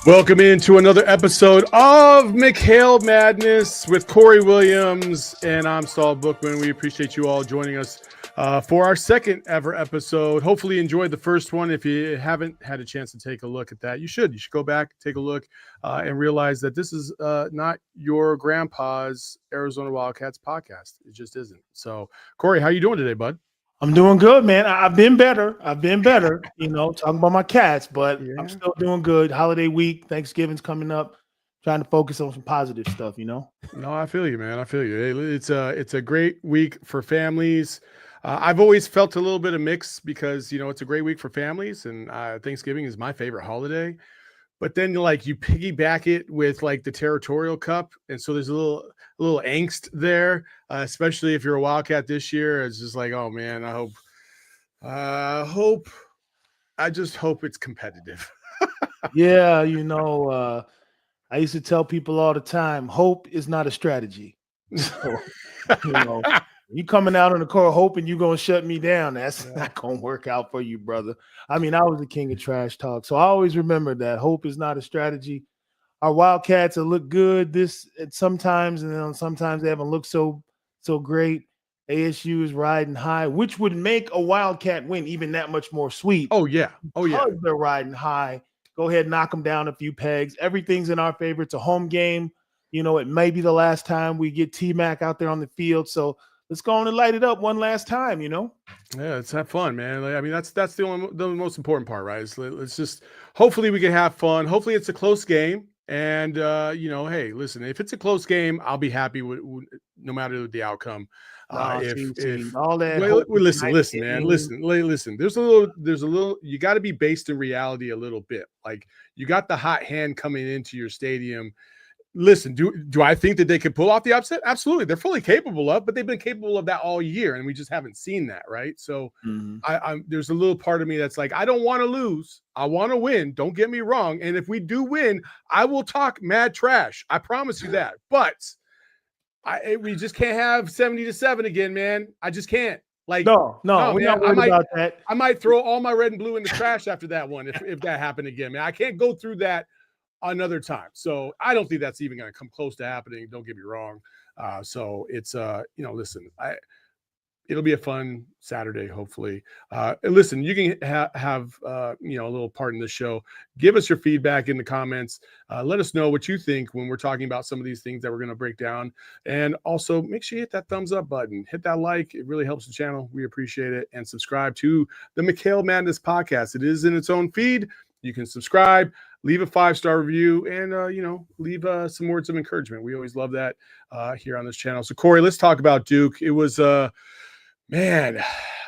Welcome into another episode of McKale Madness with Corey Williams, and I'm Saul Bookman. We appreciate you all joining us for our second ever episode. Hopefully you enjoyed the first one. If you haven't had a chance to take a look at that, you should go back, take a look, and realize that this is not your grandpa's Arizona Wildcats podcast. It just isn't. So, Corey, how you doing today, bud? I'm doing good, man. I've been better, talking about my cats, but yeah. I'm still doing good. Holiday week, Thanksgiving's coming up. Trying to focus on some positive stuff, No, I feel you, man. I feel you. It's a great week for families. I've always felt a little bit of mix because, it's a great week for families, and Thanksgiving is my favorite holiday. But then you piggyback it with the Territorial Cup, and so there's a little angst there, especially if you're a Wildcat this year. It's just oh man, I just hope it's competitive. Yeah, I used to tell people all the time, hope is not a strategy. So, you coming out on the court hoping you're going to shut me down, that's not going to work out for you, brother. I mean, I was the king of trash talk, so I always remember that hope is not a strategy. Our Wildcats will look good sometimes, and then sometimes they haven't looked so great. ASU is riding high, which would make a Wildcat win even that much more sweet. Oh, yeah. Because they're riding high. Go ahead, knock them down a few pegs. Everything's in our favor. It's a home game. It may be the last time we get T-Mac out there on the field, so let's go on and light it up one last time, Yeah, let's have fun, man. That's the most important part, right? Let's just hopefully we can have fun. Hopefully it's a close game, and hey, listen, if it's a close game, I'll be happy with no matter the outcome. If all that, listen, man, listen. There's a little. You got to be based in reality a little bit. You got the hot hand coming into your stadium. Listen, do I think that they could pull off the upset? Absolutely. They're fully capable of, but they've been capable of that all year, and we just haven't seen that, right? So there's a little part of me that's I don't want to lose. I want to win. Don't get me wrong. And if we do win, I will talk mad trash. I promise you that. But we just can't have 70-7 again, man. I just can't. No, we're not worried about that. I might throw all my red and blue in the trash after that one if that happened again, man. I can't go through that another time. So I don't think that's even going to come close to happening. Don't get me wrong. So it's, listen, it'll be a fun Saturday, hopefully. Listen, you can have a little part in this show. Give us your feedback in the comments. Let us know what you think when we're talking about some of these things that we're going to break down. And also make sure you hit that thumbs up button, hit that like. It really helps the channel. We appreciate it. And subscribe to the McKale Madness podcast. It is in its own feed. You can subscribe, leave a 5-star review, and, leave some words of encouragement. We always love that here on this channel. So, Corey, let's talk about Duke. It was, man,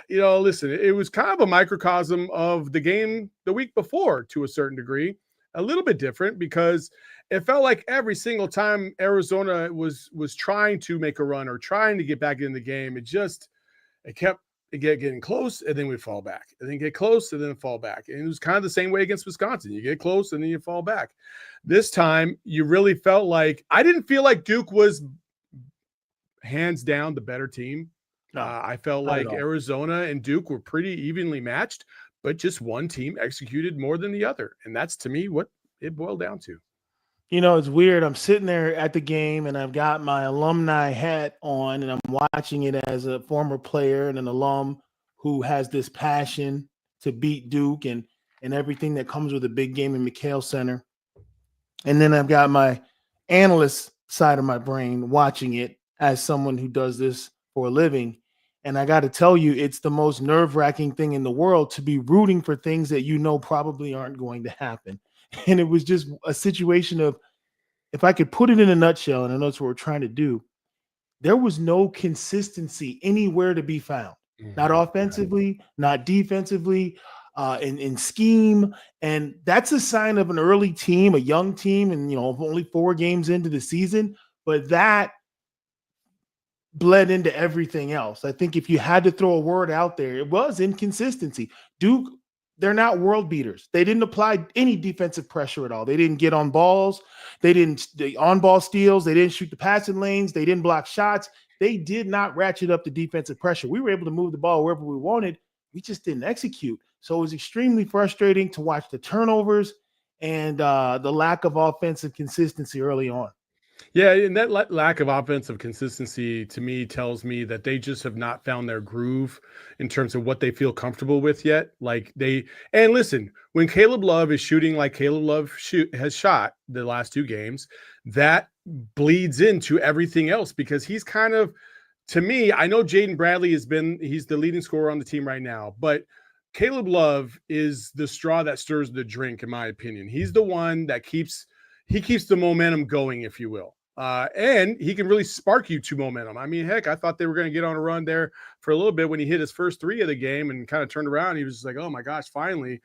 listen, it was kind of a microcosm of the game the week before to a certain degree, a little bit different because it felt like every single time Arizona was trying to make a run or trying to get back in the game, it kept getting close, and then we fall back, and then get close, and then fall back. And it was kind of the same way against Wisconsin. You get close, and then you fall back. This time, you really felt I didn't feel like Duke was hands down the better team. No, I felt like Arizona and Duke were pretty evenly matched, but just one team executed more than the other. And that's, to me, what it boiled down to. It's weird. I'm sitting there at the game, and I've got my alumni hat on, and I'm watching it as a former player and an alum who has this passion to beat Duke and everything that comes with a big game in McKale Center. And then I've got my analyst side of my brain watching it as someone who does this for a living. And I got to tell you, it's the most nerve-wracking thing in the world to be rooting for things that probably aren't going to happen. And it was just a situation of, if I could put it in a nutshell, and I know that's what we're trying to do, there was no consistency anywhere to be found. Not offensively, not defensively, in scheme. And that's a sign of an early team, a young team, and, only 4 games into the season. But that bled into everything else. I think if you had to throw a word out there, it was inconsistency. Duke, they're not world beaters. They didn't apply any defensive pressure at all. They didn't get on balls. They didn't on-ball steals. They didn't shoot the passing lanes. They didn't block shots. They did not ratchet up the defensive pressure. We were able to move the ball wherever we wanted. We just didn't execute. So it was extremely frustrating to watch the turnovers and the lack of offensive consistency early on. Yeah, and that lack of offensive consistency to me tells me that they just have not found their groove in terms of what they feel comfortable with yet. And listen, when Caleb Love is shooting like Caleb Love has shot the last 2 games, that bleeds into everything else because he's kind of, to me, I know Jaden Bradley he's the leading scorer on the team right now, but Caleb Love is the straw that stirs the drink, in my opinion. He's the one that keeps the momentum going, if you will. And he can really spark you to momentum. I mean, heck, I thought they were going to get on a run there for a little bit when he hit his first 3 of the game and kind of turned around. He was just like, oh my gosh, finally.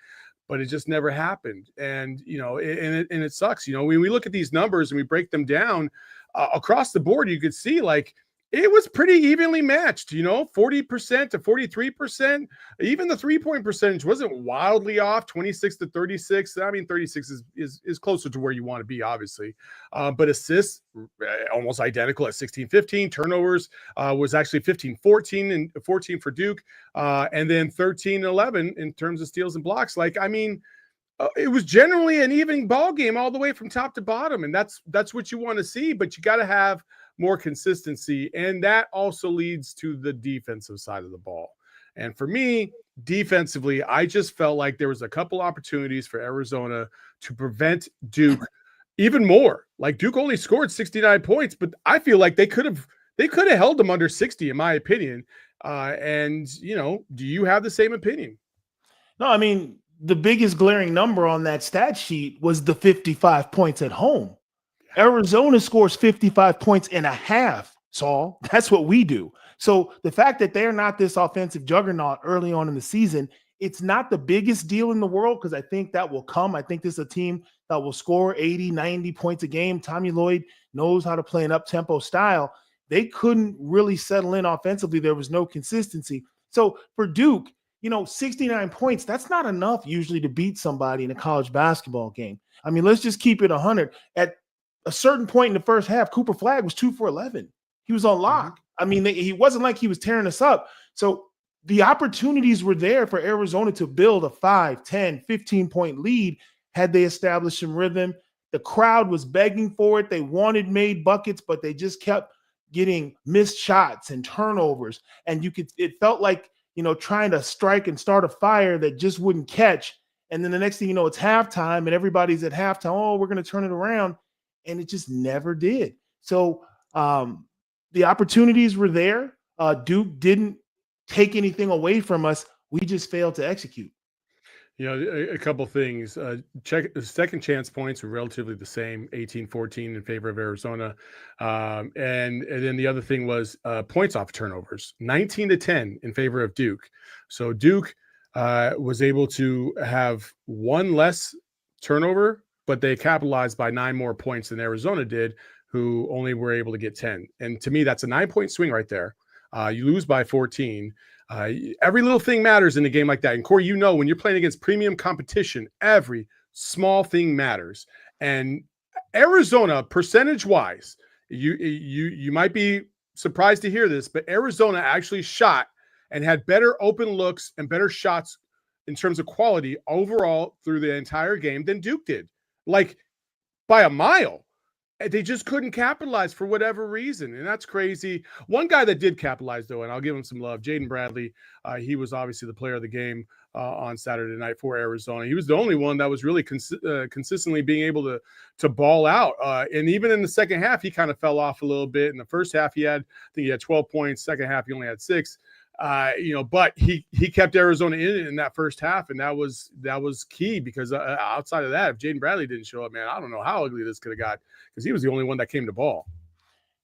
But it just never happened. And, it sucks. When we look at these numbers and we break them down across the board, you could see it was pretty evenly matched, 40% to 43%. Even the 3-point percentage wasn't wildly off, 26 to 36. I mean, 36 is closer to where you want to be, obviously. But assists, almost identical at 16-15. Turnovers was actually 15-14 and 14 for Duke. And then 13-11 in terms of steals and blocks. It was generally an even ball game all the way from top to bottom. And that's what you want to see, but you got to have more consistency. And that also leads to the defensive side of the ball. And for me, defensively, I just felt like there was a couple opportunities for Arizona to prevent Duke even more. Like Duke only scored 69 points, but I feel like they could have held them under 60, in my opinion. Do you have the same opinion? No, I mean, the biggest glaring number on that stat sheet was the 55 points at home. Arizona scores 55 points in a half, Saul. That's what we do. So the fact that they're not this offensive juggernaut early on in the season, it's not the biggest deal in the world because I think that will come. I think this is a team that will score 80, 90 points a game. Tommy Lloyd knows how to play an up-tempo style. They couldn't really settle in offensively. There was no consistency. So for Duke, 69 points, that's not enough usually to beat somebody in a college basketball game. I mean, let's just keep it 100. At a certain point in the first half, Cooper Flagg was 2 for 11. He was on lock. Mm-hmm. I mean, he wasn't like he was tearing us up. So the opportunities were there for Arizona to build a 5, 10, 15-point lead had they established some rhythm. The crowd was begging for it. They wanted made buckets, but they just kept getting missed shots and turnovers. And it felt like, trying to strike and start a fire that just wouldn't catch. And then the next thing you know, it's halftime and everybody's at halftime. Oh, we're going to turn it around. And it just never did. So the opportunities were there. Duke didn't take anything away from us. We just failed to execute. A couple things. Second chance points were relatively the same, 18-14 in favor of Arizona. And then the other thing was points off turnovers, 19-10 in favor of Duke. So Duke was able to have 1 less turnover, but they capitalized by 9 more points than Arizona did, who only were able to get 10. And to me, that's a 9-point swing right there. You lose by 14. Every little thing matters in a game like that. And Corey, when you're playing against premium competition, every small thing matters. And Arizona, percentage-wise, you might be surprised to hear this, but Arizona actually shot and had better open looks and better shots in terms of quality overall through the entire game than Duke did. Like by a mile. They just couldn't capitalize for whatever reason, and that's crazy. One guy that did capitalize, though, and I'll give him some love, Jaden Bradley. He was obviously the player of the game on Saturday night for Arizona. He was the only one that was really consistently being able to ball out. And even in the second half, he kind of fell off a little bit. In the first half, I think he had 12 points. Second half, he only had 6. But he kept Arizona in it in that first half, and that was key because outside of that, if Jaden Bradley didn't show up, man, I don't know how ugly this could have got because he was the only one that came to ball.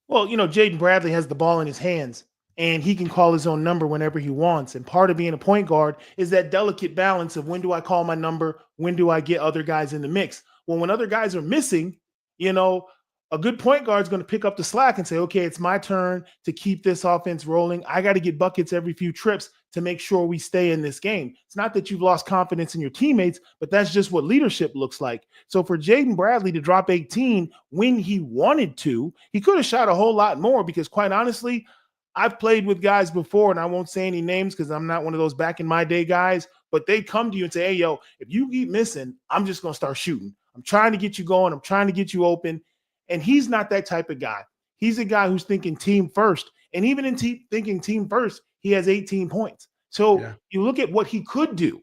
Well, Jaden Bradley has the ball in his hands, and he can call his own number whenever he wants. And part of being a point guard is that delicate balance of when do I call my number, when do I get other guys in the mix. Well, when other guys are missing, a good point guard is going to pick up the slack and say, okay, it's my turn to keep this offense rolling. I got to get buckets every few trips to make sure we stay in this game. It's not that you've lost confidence in your teammates, but that's just what leadership looks like. So for Jaden Bradley to drop 18 when he wanted to, he could have shot a whole lot more because quite honestly, I've played with guys before, and I won't say any names because I'm not one of those back in my day guys, but they come to you and say, hey, yo, if you keep missing, I'm just going to start shooting. I'm trying to get you going. I'm trying to get you open. And he's not that type of guy. He's a guy who's thinking team first. And even in thinking team first, he has 18 points. So you look at what he could do.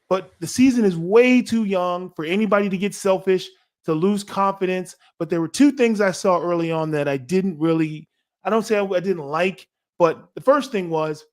But the season is way too young for anybody to get selfish, to lose confidence. But there were two things I saw early on that I didn't really, I don't say I didn't like, but the first thing was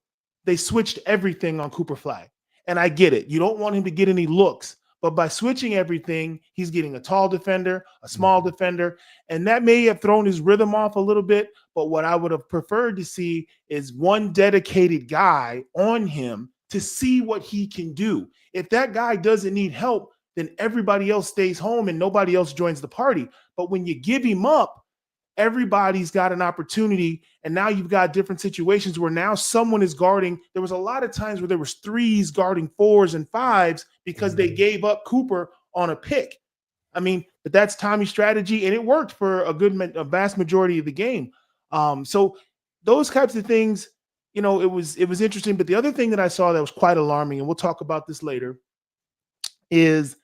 they switched everything on Cooper Flagg. And I get it. You don't want him to get any looks. But by switching everything, he's getting a tall defender, a small defender, and that may have thrown his rhythm off a little bit. But what I would have preferred to see is one dedicated guy on him to see what he can do. If that guy doesn't need help, then everybody else stays home and nobody else joins the party. But when you give him up, everybody's got an opportunity, and now you've got different situations where now someone is guarding. There was a lot of times where there was threes guarding fours and fives because they gave up Cooper on a pick. I mean, but that's Tommy's strategy, and it worked for a vast majority of the game. So those types of things, you know, it was interesting. But the other thing that I saw that was quite alarming, and we'll talk about this later, is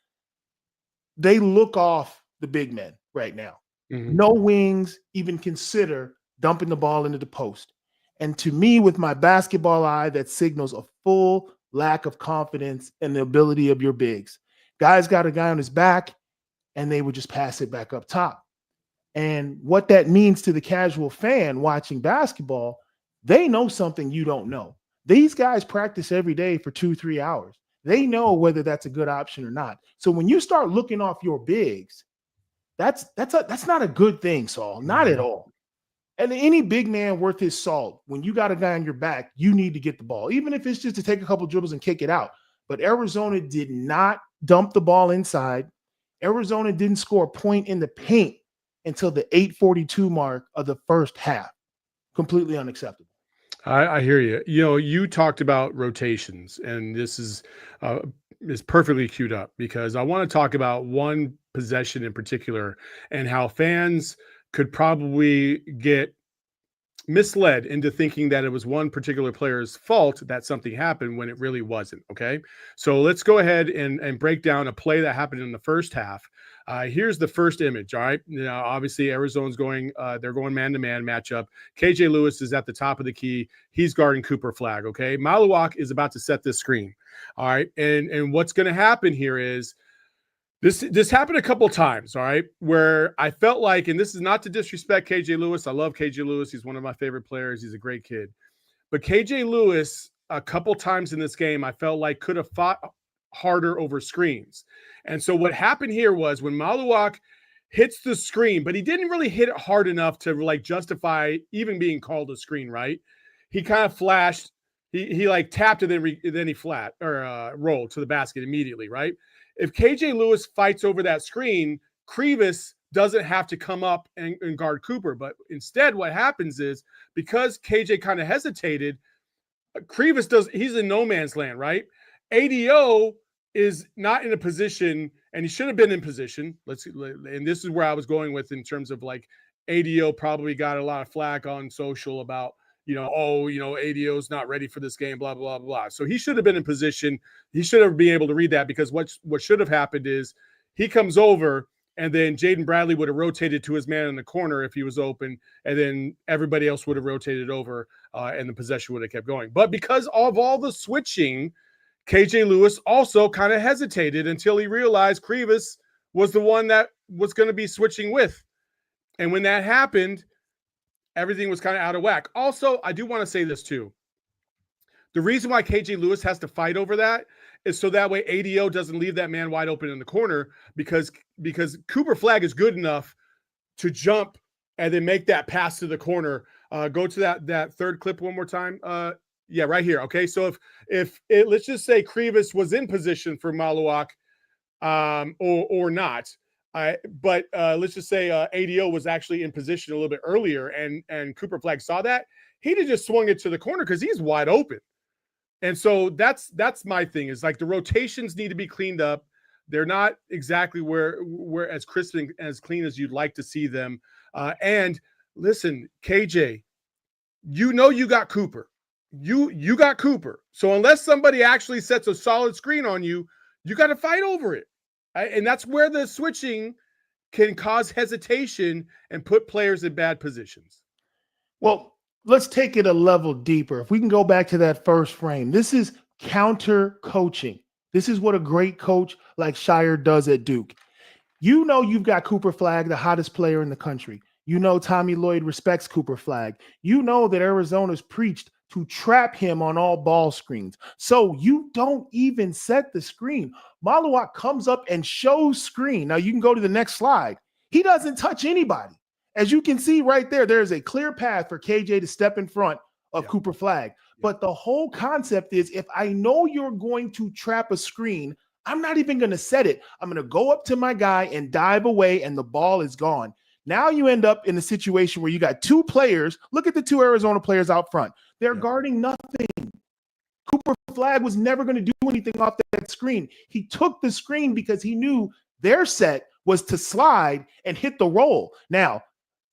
they look off the big men right now. No wings even consider dumping the ball into the post. And to me, with my basketball eye, that signals a full lack of confidence in the ability of your bigs. Guys got a guy on his back, and they would just pass it back up top. And what that means to the casual fan watching basketball, they know something you don't know. These guys practice every day for 2-3 hours. They know whether that's a good option or not. So when you start looking off your bigs, that's not a good thing, Saul. Not at all. And any big man worth his salt, when you got a guy on your back, you need to get the ball, even if it's just to take a couple dribbles and kick it out. But Arizona did not dump the ball inside. Arizona didn't score a point in the paint until the 8:42 mark of the first half. Completely unacceptable. I hear you. You know, you talked about rotations, and this is perfectly queued up because I want to talk about one possession in particular and how fans could probably get misled into thinking that it was one particular player's fault that something happened when it really wasn't. Okay. So let's go ahead and break down a play that happened in the first half. Here's the first image. All right. Now, obviously Arizona's going, they're going man-to-man matchup. KJ Lewis is at the top of the key. He's guarding Cooper Flagg. Okay. Maluak is about to set this screen. All right. And what's going to happen here is this happened a couple times. All right. Where I felt like, and this is not to disrespect KJ Lewis. I love KJ Lewis. He's one of my favorite players. He's a great kid. But KJ Lewis, a couple times in this game, I felt like could have fought harder over screens. And so what happened here was when Maluak hits the screen, but he didn't really hit it hard enough to like justify even being called a screen, right? He kind of flashed, he like tapped and then he flat or rolled to the basket immediately, right? If KJ Lewis fights over that screen, Krivas doesn't have to come up and guard Cooper. But instead, what happens is because KJ kind of hesitated, Krivas he's in no man's land, right? ADO is not in a position, and he should have been in position. And this is where I was going with in terms of like ADO probably got a lot of flack on social about, ADO's not ready for this game, blah, blah, blah. So he should have been in position. He should have been able to read that because what should have happened is he comes over and then Jaden Bradley would have rotated to his man in the corner if he was open, and then everybody else would have rotated over and the possession would have kept going. But because of all the switching, KJ Lewis also kind of hesitated until he realized Krivas was the one that was going to be switching with. And when that happened, everything was kind of out of whack. Also, I do want to say this too. The reason why KJ Lewis has to fight over that is so that way ADO doesn't leave that man wide open in the corner because Cooper Flagg is good enough to jump and then make that pass to the corner. Go to that third clip one more time. Yeah, right here. Okay, so if let's just say Krivas was in position for Maluak or not, but let's just say ADO was actually in position a little bit earlier, and Cooper Flagg saw that, he'd have just swung it to the corner because he's wide open. And so that's my thing is like the rotations need to be cleaned up. They're not exactly where as crisp and as clean as you'd like to see them. And listen, KJ, you got Cooper. You got Cooper. So unless somebody actually sets a solid screen on you, you got to fight over it. And that's where the switching can cause hesitation and put players in bad positions. Well, let's take it a level deeper. If we can go back to that first frame, this is counter coaching. This is what a great coach like Shire does at Duke. You know you've got Cooper Flagg, the hottest player in the country. You know Tommy Lloyd respects Cooper Flagg. You know that Arizona's preached to trap him on all ball screens. So you don't even set the screen. Maluak comes up and shows screen. Now you can go to the next slide. He doesn't touch anybody. As you can see right there, there is a clear path for KJ to step in front of Cooper Flagg. But the whole concept is if I know you're going to trap a screen, I'm not even going to set it. I'm going to go up to my guy and dive away, and the ball is gone. Now you end up in a situation where you got two players. Look at the two Arizona players out front. They're guarding nothing. Cooper Flagg was never going to do anything off that screen. He took the screen because he knew their set was to slide and hit the roll. Now,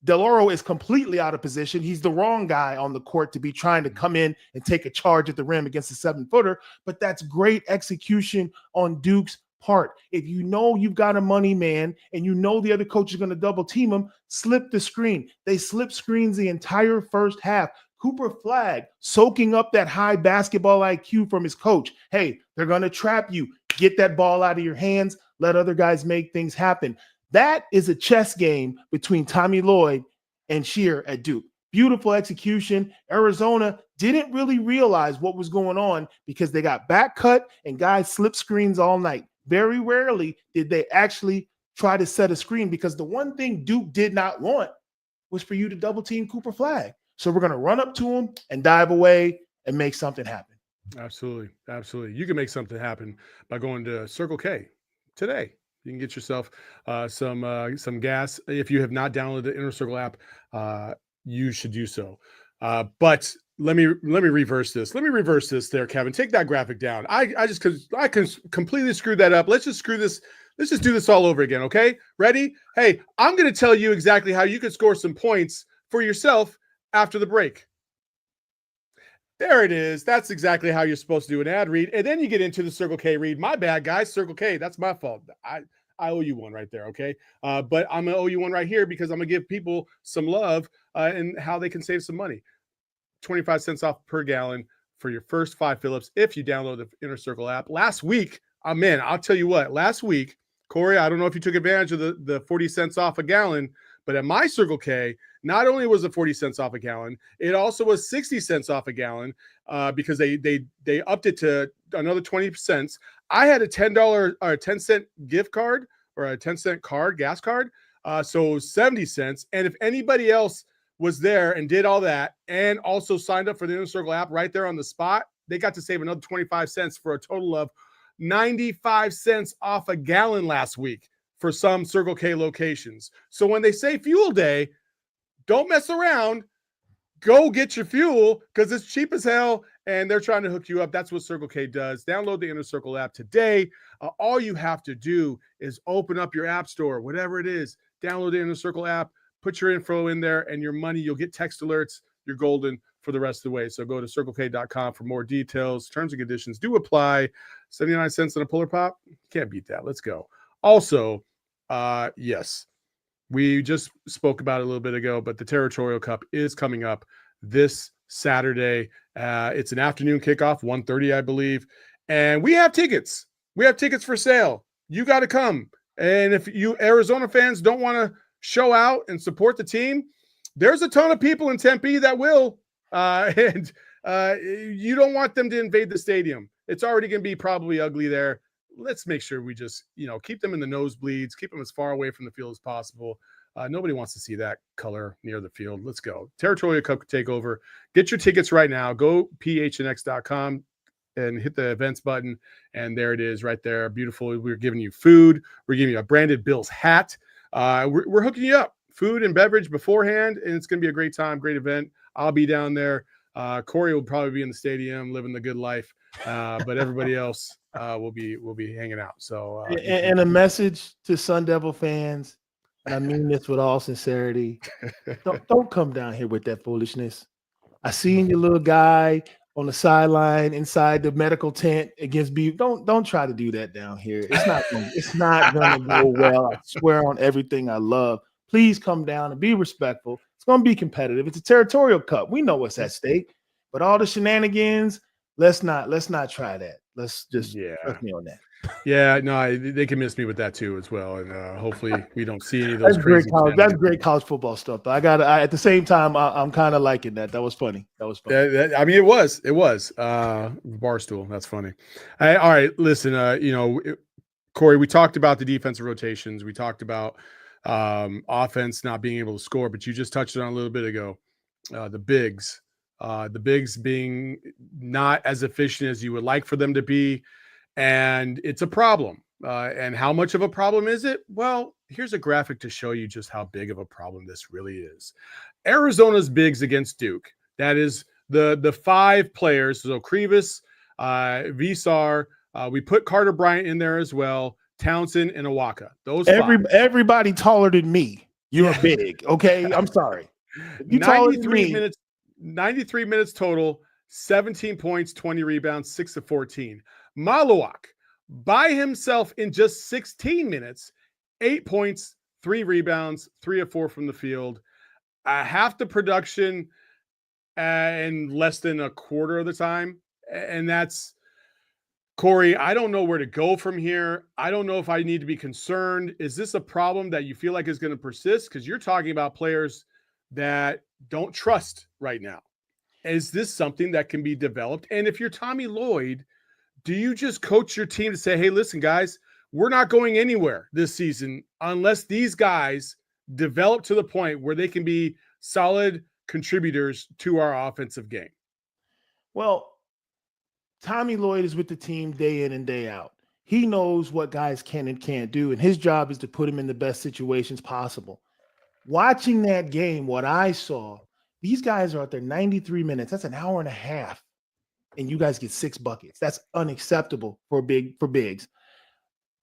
Del Oro is completely out of position. He's the wrong guy on the court to be trying to come in and take a charge at the rim against a 7-footer, but that's great execution on Duke's part. If you know you've got a money man and you know the other coach is going to double team him, slip the screen. They slip screens the entire first half. Cooper Flagg soaking up that high basketball IQ from his coach. Hey, they're going to trap you. Get that ball out of your hands. Let other guys make things happen. That is a chess game between Tommy Lloyd and Shear at Duke. Beautiful execution. Arizona didn't really realize what was going on because they got back cut and guys slip screens all night. Very rarely did they actually try to set a screen because the one thing Duke did not want was for you to double team Cooper Flagg. So we're going to run up to him and dive away and make something happen. Absolutely. Absolutely. You can make something happen by going to Circle K today. You can get yourself some gas. If you have not downloaded the Inner Circle app, you should do so. But let me reverse this. Let me reverse this there, Kevin. Take that graphic down. I can completely screw that up. Let's just screw this. Let's just do this all over again. Okay, ready? Hey, I'm going to tell you exactly how you can score some points for yourself after the break. There it is. That's exactly how you're supposed to do an ad read. And then you get into the Circle K read. My bad, guys. Circle K, that's my fault. I owe you one right there, okay? But I'm going to owe you one right here because I'm going to give people some love and how they can save some money. 25 cents off per gallon for your first 5 fill-ups if you download the Inner Circle app. Last week, I'll tell you what. Last week, Corey, I don't know if you took advantage of the 40 cents off a gallon, but at my Circle K, not only was it 40 cents off a gallon, it also was 60 cents off a gallon because they upped it to another 20 cents. I had a $10 or 10 cent gift card or a 10 cent card, gas card. So 70 cents. And if anybody else was there and did all that and also signed up for the Inner Circle app right there on the spot, they got to save another 25 cents for a total of 95 cents off a gallon last week for some Circle K locations. So when they say fuel day, don't mess around. Go get your fuel because it's cheap as hell and they're trying to hook you up. That's what Circle K does. Download the Inner Circle app today. All you have to do is open up your app store, whatever it is, download the Inner Circle app, put your info in there and your money. You'll get text alerts. You're golden for the rest of the way. So go to circlek.com for more details. Terms and conditions do apply. 79 cents on a puller pop. Can't beat that. Let's go. Also, yes. We just spoke about it a little bit ago, but the Territorial Cup is coming up this Saturday. It's an afternoon kickoff, 1:30, I believe. And we have tickets. We have tickets for sale. You got to come. And if you Arizona fans don't want to show out and support the team, there's a ton of people in Tempe that will. And you don't want them to invade the stadium. It's already going to be probably ugly there. Let's make sure we just, keep them in the nosebleeds, keep them as far away from the field as possible. Nobody wants to see that color near the field. Let's go. Territorial Cup takeover. Get your tickets right now. Go phnx.com and hit the events button. And there it is right there. Beautiful. We're giving you food. We're giving you a branded Bills hat. We're hooking you up. Food and beverage beforehand. And it's going to be a great time, great event. I'll be down there. Corey will probably be in the stadium living the good life. But everybody else will be hanging out. So and a message to Sun Devil fans, and I mean this with all sincerity. Don't come down here with that foolishness. I seen your little guy on the sideline inside the medical tent against B. Don't try to do that down here. It's not gonna go well. I swear on everything I love. Please come down and be respectful. It's gonna be competitive. It's a territorial cup. We know what's at stake, but all the shenanigans, let's not try that. Let's just trust me on that. Yeah, no, they can miss me with that too as well, and hopefully we don't see any of those crazy. That's great college football stuff. But at the same time, I'm kind of liking that. That was funny. I mean, it was Barstool. That's funny. All right, listen, Corey, we talked about the defensive rotations. We talked about offense not being able to score, but you just touched on a little bit ago. The bigs being not as efficient as you would like for them to be. And it's a problem. And how much of a problem is it? Well, here's a graphic to show you just how big of a problem this really is. Arizona's bigs against Duke. That is the 5 players. So Krivas, Visar, we put Carter Bryant in there as well, Townsend and Awaka. Those 5. Everybody taller than me. You're big. Okay. I'm sorry. You 93 minutes total, 17 points, 20 rebounds, 6 of 14. Malawak by himself in just 16 minutes, 8 points, 3 rebounds, 3 of 4 from the field, half the production in less than a quarter of the time. And that's Corey. I don't know where to go from here. I don't know if I need to be concerned. Is this a problem that you feel like is going to persist? Because you're talking about players that don't trust right now. Is this something that can be developed? And if you're Tommy Lloyd, do you just coach your team to say, hey, listen, guys, we're not going anywhere this season unless these guys develop to the point where they can be solid contributors to our offensive game? Well, Tommy Lloyd is with the team day in and day out. He knows what guys can and can't do, and his job is to put them in the best situations possible. Watching that game, what I saw, these guys are out there 93 minutes. That's an hour and a half. And you guys get 6 buckets. That's unacceptable for bigs.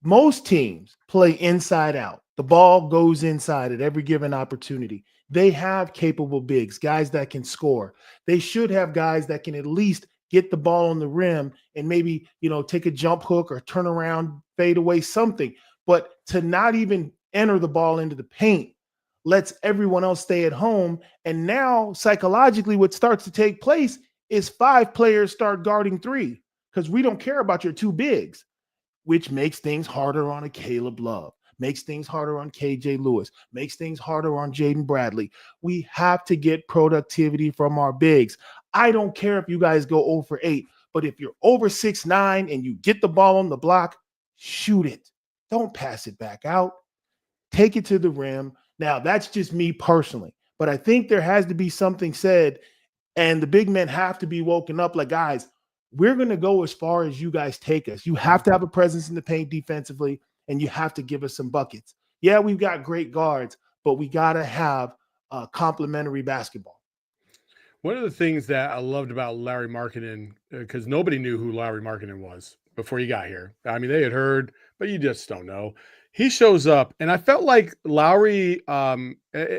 Most teams play inside out. The ball goes inside at every given opportunity. They have capable bigs, guys that can score. They should have guys that can at least get the ball on the rim and maybe, take a jump hook or turn around, fade away, something. But to not even enter the ball into the paint lets everyone else stay at home. And now psychologically what starts to take place is 5 players start guarding 3 because we don't care about your 2 bigs, which makes things harder on a Caleb Love, makes things harder on KJ Lewis, makes things harder on Jaden Bradley. We have to get productivity from our bigs. I don't care if you guys go 0 for 8, but if you're over 6'9" and you get the ball on the block, shoot it. Don't pass it back out. Take it to the rim. Now, that's just me personally, but I think there has to be something said. And the big men have to be woken up like, guys, we're going to go as far as you guys take us. You have to have a presence in the paint defensively, and you have to give us some buckets. Yeah, we've got great guards, but we got to have complementary basketball. One of the things that I loved about Larry Markkinen, because nobody knew who Larry Markkinen was before he got here. I mean, they had heard, but you just don't know. He shows up, and I felt like Lowry, and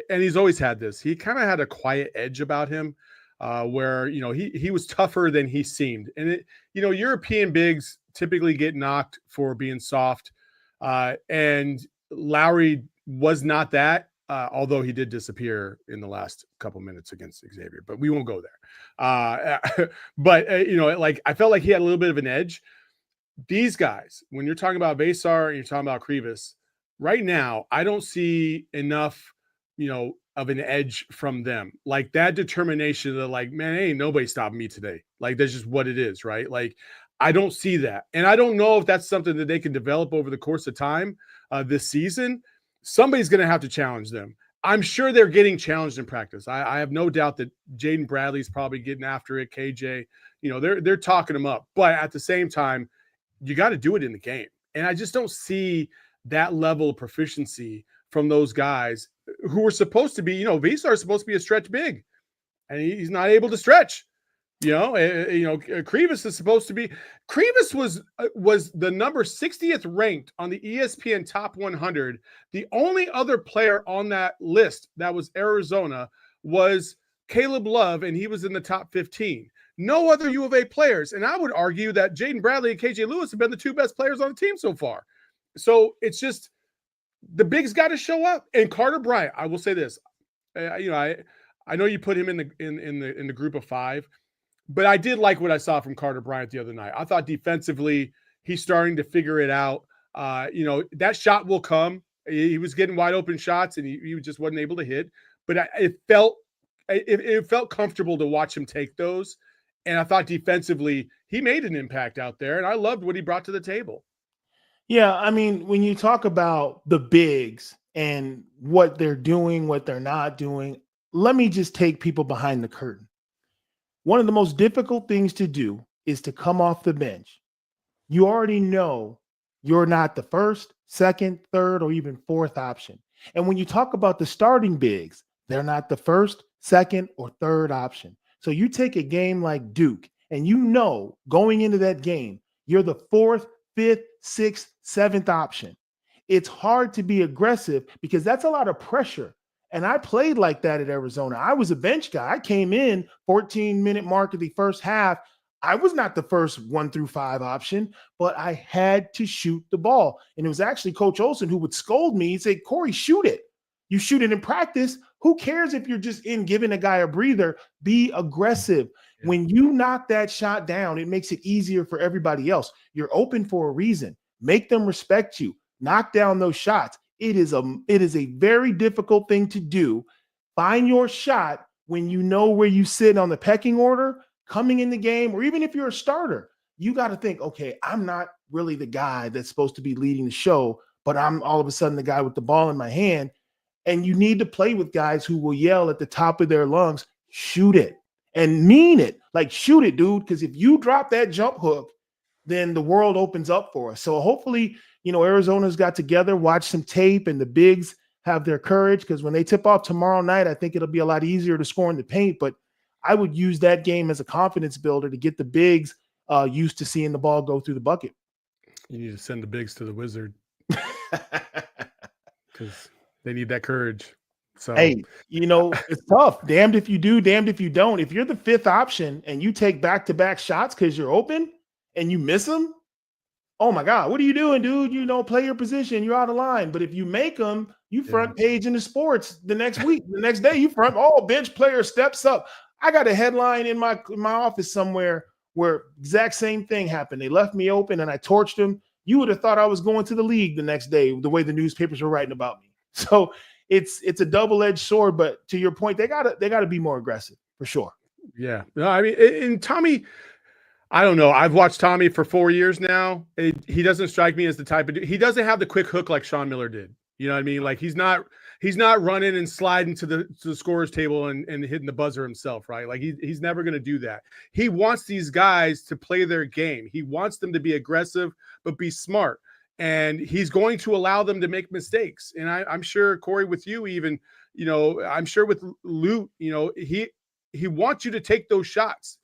he's always had this, he kind of had a quiet edge about him. Where, he was tougher than he seemed. And, European bigs typically get knocked for being soft. And Lowry was not that, although he did disappear in the last couple minutes against Xavier. But we won't go there. But I felt like he had a little bit of an edge. These guys, when you're talking about Vesar and you're talking about Krivas, right now, I don't see enough, of an edge from them. Like that determination that like, man, ain't nobody stopping me today. Like that's just what it is, right? Like I don't see that. And I don't know if that's something that they can develop over the course of time this season. Somebody's going to have to challenge them. I'm sure they're getting challenged in practice. I have no doubt that Jaden Bradley's probably getting after it. KJ, they're talking them up, but at the same time, you got to do it in the game. And I just don't see that level of proficiency from those guys who were supposed to be, Visar is supposed to be a stretch big, and he's not able to stretch. Krivas is supposed to be. Krivas was the number 60th ranked on the ESPN Top 100. The only other player on that list that was Arizona was Caleb Love, and he was in the top 15. no other U of A players. And I would argue that Jaden Bradley and KJ Lewis have been the two best players on the team so far. So it's just the bigs got to show up. And Carter Bryant, I will say this, I know you put him in the group of 5, but I did like what I saw from Carter Bryant the other night. I thought defensively he's starting to figure it out. That shot will come. He was getting wide open shots and he just wasn't able to hit. But it felt comfortable to watch him take those. And I thought defensively he made an impact out there, and I loved what he brought to the table. Yeah, I mean, when you talk about the bigs and what they're doing, what they're not doing, let me just take people behind the curtain. One of the most difficult things to do is to come off the bench. You already know you're not the first, second, third, or even fourth option. And when you talk about the starting bigs, they're not the first, second, or third option. So you take a game like Duke, and you know going into that game, you're the fourth, fifth, sixth, seventh option. It's hard to be aggressive because that's a lot of pressure. And I played like that at Arizona. I was a bench guy. I came in 14-minute mark of the first half. I was not the first 1 through 5 option, but I had to shoot the ball. And it was actually Coach Olson who would scold me and say, Corey, shoot it. You shoot it in practice. Who cares if you're just in giving a guy a breather? Be aggressive. Yeah. When you knock that shot down, it makes it easier for everybody else. You're open for a reason. Make them respect you. Knock down those shots. It is a very difficult thing to do. Find your shot when you know where you sit on the pecking order coming in the game, or even if you're a starter. You got to think, okay, I'm not really the guy that's supposed to be leading the show, but I'm all of a sudden the guy with the ball in my hand. And you need to play with guys who will yell at the top of their lungs, shoot it, and mean it. Like, shoot it, dude, because if you drop that jump hook, then the world opens up for us. So hopefully, Arizona's got together, watch some tape, and the bigs have their courage, because when they tip off tomorrow night, I think it'll be a lot easier to score in the paint. But I would use that game as a confidence builder to get the bigs used to seeing the ball go through the bucket. You need to send the bigs to the Wizard because they need that courage. So, hey, it's tough. Damned if you do, damned if you don't. If you're the fifth option and you take back-to-back shots because you're open and you miss them, oh my God, what are you doing, dude? Play your position. You're out of line. But if you make them, you front page in the sports the next week. The next day, you bench player steps up. I got a headline in my office somewhere where exact same thing happened. They left me open and I torched them. You would have thought I was going to the league the next day, the way the newspapers were writing about me. So it's a double-edged sword. But to your point, they gotta be more aggressive for sure. Yeah. No, I mean, and Tommy, I don't know. I've watched Tommy for 4 years now. He doesn't strike me as the type of dude. He doesn't have the quick hook like Sean Miller did. You know what I mean? Like he's not running and sliding to the scorer's table and hitting the buzzer himself, right? Like he's never going to do that. He wants these guys to play their game. He wants them to be aggressive, but be smart. And he's going to allow them to make mistakes. And I'm sure, Corey, with you even, I'm sure with Lute, he wants you to take those shots.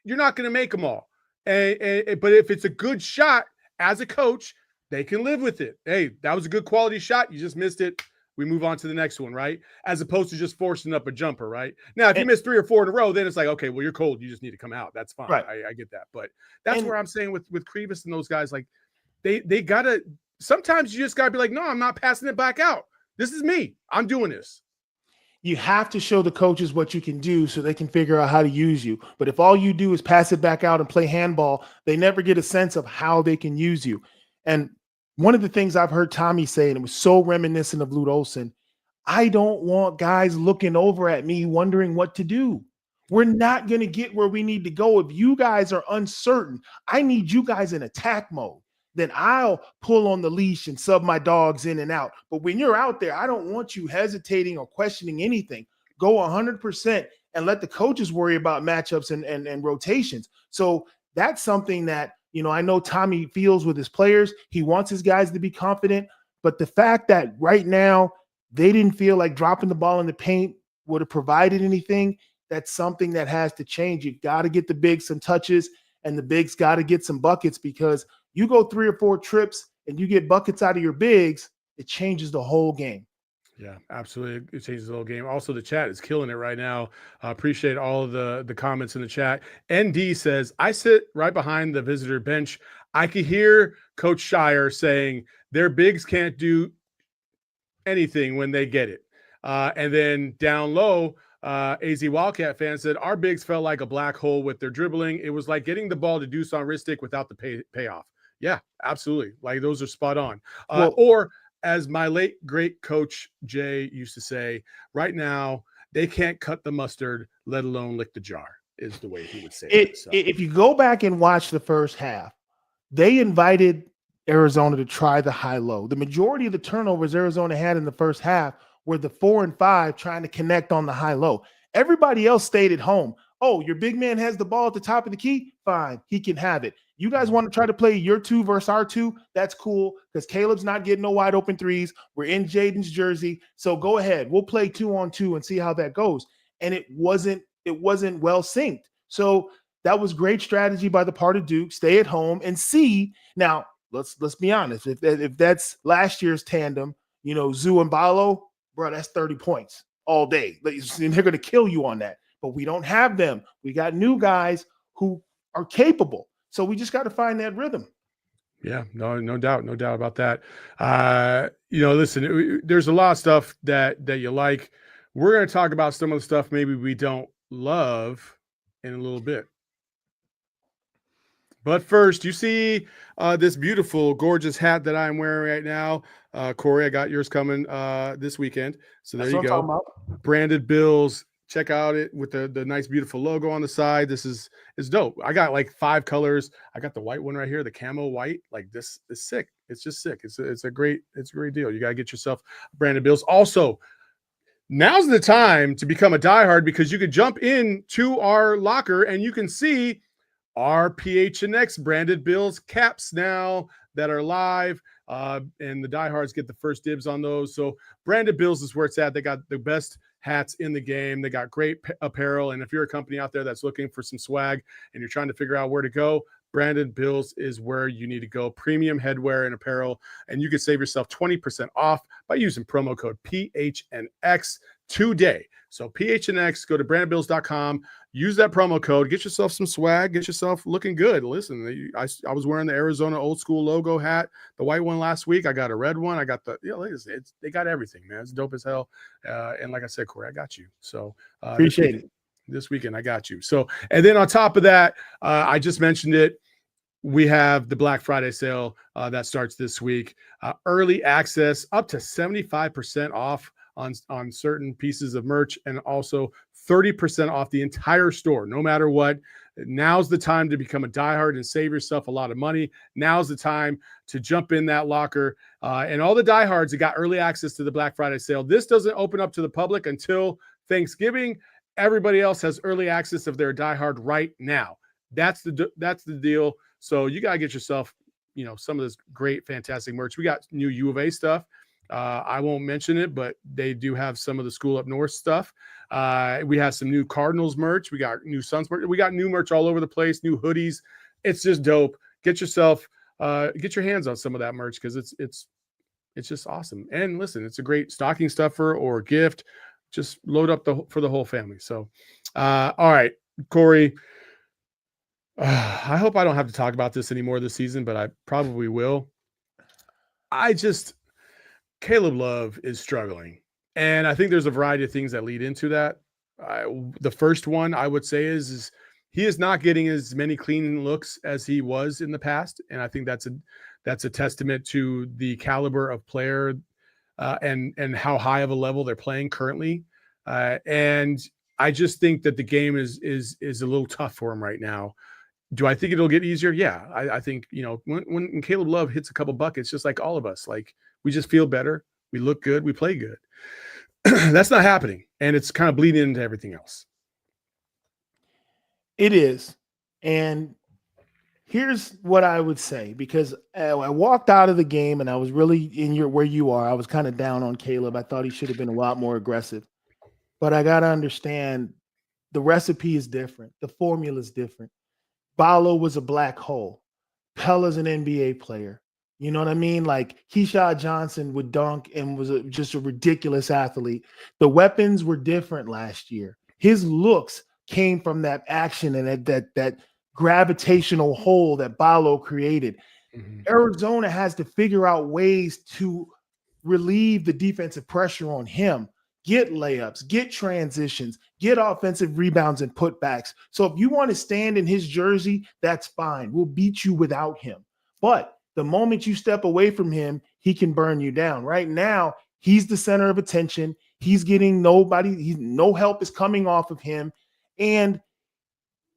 You're not going to make them all. But if it's a good shot as a coach, they can live with it. Hey, that was a good quality shot. You just missed it. We move on to the next one, right? As opposed to just forcing up a jumper, right? Now, if you miss 3 or 4 in a row, then it's like, okay, well, you're cold. You just need to come out. That's fine. Right. I get that. But that's where I'm saying with Krivas and those guys, like they got to – sometimes you just got to be like, no, I'm not passing it back out. This is me. I'm doing this. You have to show the coaches what you can do so they can figure out how to use you. But if all you do is pass it back out and play handball, they never get a sense of how they can use you. And one of the things I've heard Tommy say, and it was so reminiscent of Lute Olson, I don't want guys looking over at me wondering what to do. We're not going to get where we need to go. If you guys are uncertain, I need you guys in attack mode. Then I'll pull on the leash and sub my dogs in and out. But when you're out there, I don't want you hesitating or questioning anything. Go 100% and let the coaches worry about matchups and rotations. So that's something that, I know Tommy feels with his players. He wants his guys to be confident. But the fact that right now they didn't feel like dropping the ball in the paint would have provided anything, that's something that has to change. You've got to get the bigs some touches, and the bigs got to get some buckets, because you go 3 or 4 trips and you get buckets out of your bigs, it changes the whole game. Yeah, absolutely. It changes the whole game. Also, the chat is killing it right now. Appreciate all of the comments in the chat. ND says, I sit right behind the visitor bench. I could hear Coach Shire saying their bigs can't do anything when they get it. And then down low, AZ Wildcat fan said, our bigs felt like a black hole with their dribbling. It was like getting the ball to Deuce on wrist stick without the payoff. Yeah, absolutely. Like those are spot on. Or as my late great coach Jay used to say, right now they can't cut the mustard, let alone lick the jar, is the way he would say it. So. If you go back and watch the first half, they invited Arizona to try the high-low. The majority of the turnovers Arizona had in the first half were the 4 and 5 trying to connect on the high-low. Everybody else stayed at home. Oh, your big man has the ball at the top of the key? Fine, he can have it. You guys want to try to play your 2 versus our 2? That's cool because Caleb's not getting no wide open threes. We're in Jaden's jersey. So go ahead. We'll play 2-on-2 and see how that goes. And it wasn't well synced. So that was great strategy by the part of Duke. Stay at home and see. Now, let's be honest. If that's last year's tandem, Zoo and Ballo, bro, that's 30 points all day. And they're going to kill you on that. But we don't have them. We got new guys who are capable. So we just got to find that rhythm. Yeah, no doubt about that. Listen, there's a lot of stuff that you like. We're going to talk about some of the stuff maybe we don't love in a little bit. But first, you see this beautiful, gorgeous hat that I'm wearing right now. Corey, I got yours coming this weekend. So there you go. Branded Bills. Check out it with the nice, beautiful logo on the side. This is dope. I got like 5 colors. I got the white one right here, the camo white. Like this is sick. It's just sick. It's a great deal. You got to get yourself Branded Bills. Also, now's the time to become a diehard because you could jump into our locker and you can see our PHNX Branded Bills caps now that are live, and the diehards get the first dibs on those. So Branded Bills is where it's at. They got the best hats in the game. They got great apparel, and if you're a company out there that's looking for some swag and you're trying to figure out where to go, Branded Bills is where you need to go. Premium headwear and apparel, and you can save yourself 20% off by using promo code PHNX today. So PHNX, go to brandedbills.com, use that promo code, get yourself some swag, get yourself looking good. Listen, I was wearing the Arizona old school logo hat, the white one last week. I got a red one. I got they got everything, man. It's dope as hell. And like I said, Corey, I got you. So appreciate it. This weekend, I got you. So, and then on top of that, I just mentioned it. We have the Black Friday sale that starts this week. Early access up to 75% off on certain pieces of merch, and also 30% off the entire store, no matter what. Now's the time to become a diehard and save yourself a lot of money. Now's the time to jump in that locker. And all the diehards that got early access to the Black Friday sale. This doesn't open up to the public until Thanksgiving. Everybody else has early access if they're a diehard right now. That's the deal. So you got to get yourself, some of this great, fantastic merch. We got new U of A stuff. I won't mention it, but they do have some of the School Up North stuff. We have some new Cardinals merch. We got new Suns merch. We got new merch all over the place, new hoodies. It's just dope. Get your hands on some of that merch because it's just awesome. And listen, it's a great stocking stuffer or gift. Just load up for the whole family. So, all right, Corey, I hope I don't have to talk about this anymore this season, but I probably will. Caleb Love is struggling. And I think there's a variety of things that lead into that. The first one I would say is he is not getting as many clean looks as he was in the past. And I think that's a testament to the caliber of player and how high of a level they're playing currently. And I just think that the game is a little tough for him right now. Do I think it'll get easier? Yeah. I think, when Caleb Love hits a couple buckets, just like all of us, like we just feel better. We look good. We play good. That's not happening. And it's kind of bleeding into everything else. It is. And here's what I would say, because I walked out of the game and I was really where you are. I was kind of down on Caleb. I thought he should have been a lot more aggressive. But I got to understand the recipe is different. The formula is different. Ballo was a black hole. Pella's an NBA player. You know what I mean? Like Keyshawn Johnson would dunk and was just a ridiculous athlete. The weapons were different last year. His looks came from that action and that gravitational hole that Ballo created. Mhm. Arizona has to figure out ways to relieve the defensive pressure on him, get layups, get transitions, get offensive rebounds and putbacks. So if you want to stand in his jersey, that's fine. We'll beat you without him. But the moment you step away from him, he can burn you down. Right now, he's the center of attention. He's getting nobody, no help is coming off of him. And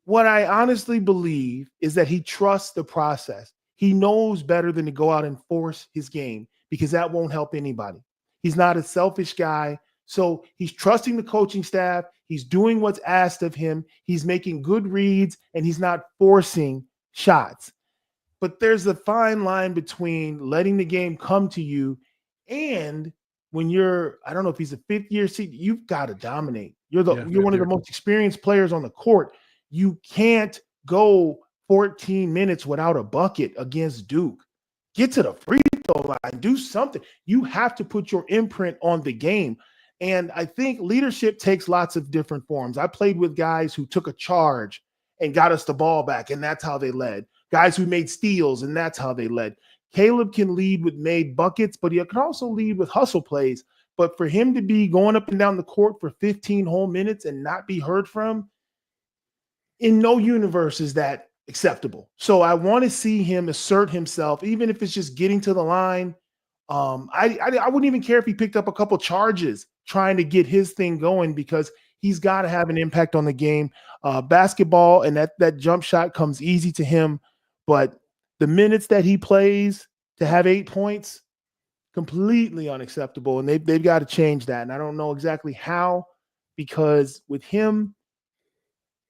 what I honestly believe is that he trusts the process. He knows better than to go out and force his game because that won't help anybody. He's not a selfish guy. So he's trusting the coaching staff. He's doing what's asked of him. He's making good reads and he's not forcing shots. But there's a fine line between letting the game come to you and when you're, I don't know if he's a fifth year seat, you've got to dominate. You're one of the most experienced players on the court. You can't go 14 minutes without a bucket against Duke. Get to the free throw line, do something. You have to put your imprint on the game. And I think leadership takes lots of different forms. I played with guys who took a charge and got us the ball back, and that's how they led. Guys who made steals, and that's how they led. Caleb can lead with made buckets, but he can also lead with hustle plays. But for him to be going up and down the court for 15 whole minutes and not be heard from, in no universe is that acceptable. So I want to see him assert himself, even if it's just getting to the line. I wouldn't even care if he picked up a couple charges trying to get his thing going because he's got to have an impact on the game. Basketball and that jump shot comes easy to him, but the minutes that he plays to have 8 points, completely unacceptable, and they've got to change that. And I don't know exactly how, because with him,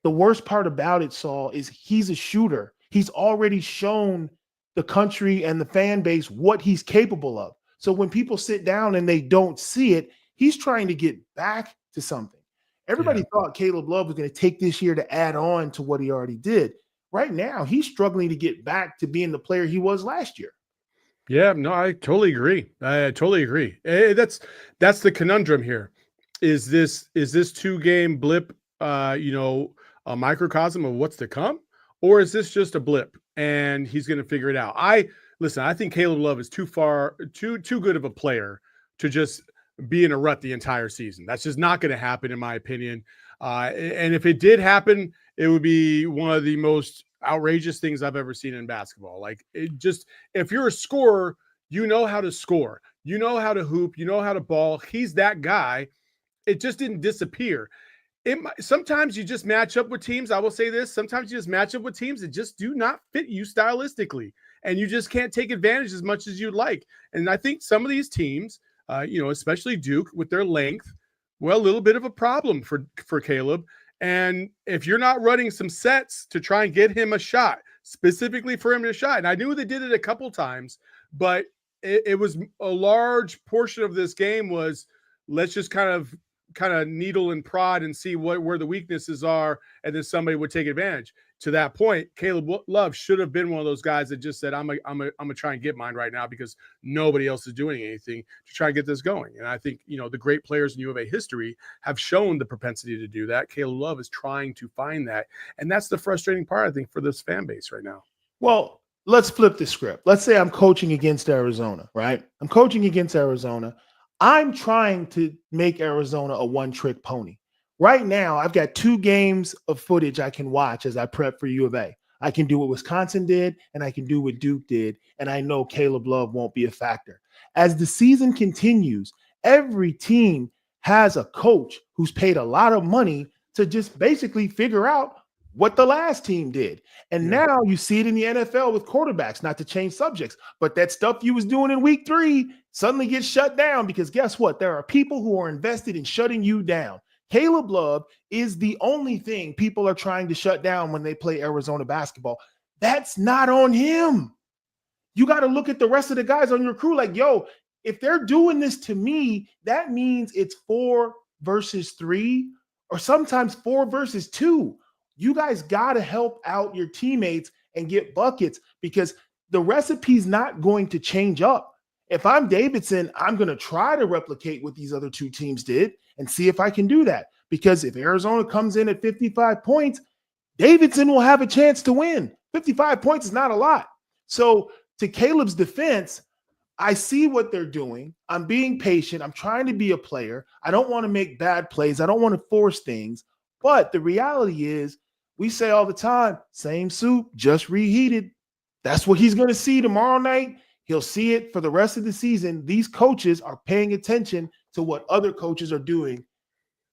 the worst part about it, Saul, is he's a shooter. He's already shown the country and the fan base what he's capable of. So when people sit down and they don't see it, he's trying to get back to something. Everybody thought Caleb Love was going to take this year to add on to what he already did. Right now, he's struggling to get back to being the player he was last year. Yeah, no, I totally agree. I totally agree. That's the conundrum here. Is this 2-game blip, a microcosm of what's to come, or is this just a blip and he's going to figure it out? I think Caleb Love is too good of a player to just be in a rut the entire season. That's just not going to happen, in my opinion. And if it did happen, it would be one of the most outrageous things I've ever seen in basketball. Like, if you're a scorer, you know how to score, you know how to hoop, you know how to ball. He's that guy. It just didn't disappear. Sometimes you just match up with teams. I will say this. Sometimes you just match up with teams that just do not fit you stylistically, and you just can't take advantage as much as you'd like. And I think some of these teams, especially Duke with their length, well, a little bit of a problem for Caleb. And if you're not running some sets to try and get him a shot, specifically for him to shot, and I knew they did it a couple times, but it was a large portion of this game was let's just kind of needle and prod and see where the weaknesses are, and then somebody would take advantage. To that point, Caleb Love should have been one of those guys that just said, I'm gonna try and get mine right now because nobody else is doing anything to try and get this going. And I think, the great players in U of A history have shown the propensity to do that. Caleb Love is trying to find that. And that's the frustrating part, I think, for this fan base right now. Well, let's flip the script. Let's say I'm coaching against Arizona, right? I'm coaching against Arizona. I'm trying to make Arizona a one-trick pony. Right now, I've got 2 games of footage I can watch as I prep for U of A. I can do what Wisconsin did, and I can do what Duke did, and I know Caleb Love won't be a factor. As the season continues, every team has a coach who's paid a lot of money to just basically figure out what the last team did. And now you see it in the NFL with quarterbacks, not to change subjects, but that stuff you was doing in week 3 suddenly gets shut down because guess what? There are people who are invested in shutting you down. Caleb Love is the only thing people are trying to shut down when they play Arizona basketball. That's not on him. You got to look at the rest of the guys on your crew like, yo, if they're doing this to me, that means it's 4 versus 3 or sometimes 4 versus 2. You guys got to help out your teammates and get buckets because the recipe's not going to change up. If I'm Davidson, I'm going to try to replicate what these other two teams did and see if I can do that. Because if Arizona comes in at 55 points, Davidson will have a chance to win. 55 points is not a lot. So to Caleb's defense, I see what they're doing. I'm being patient. I'm trying to be a player. I don't want to make bad plays. I don't want to force things. But the reality is, we say all the time, same soup, just reheated. That's what he's going to see tomorrow night. He'll see it for the rest of the season. These coaches are paying attention to what other coaches are doing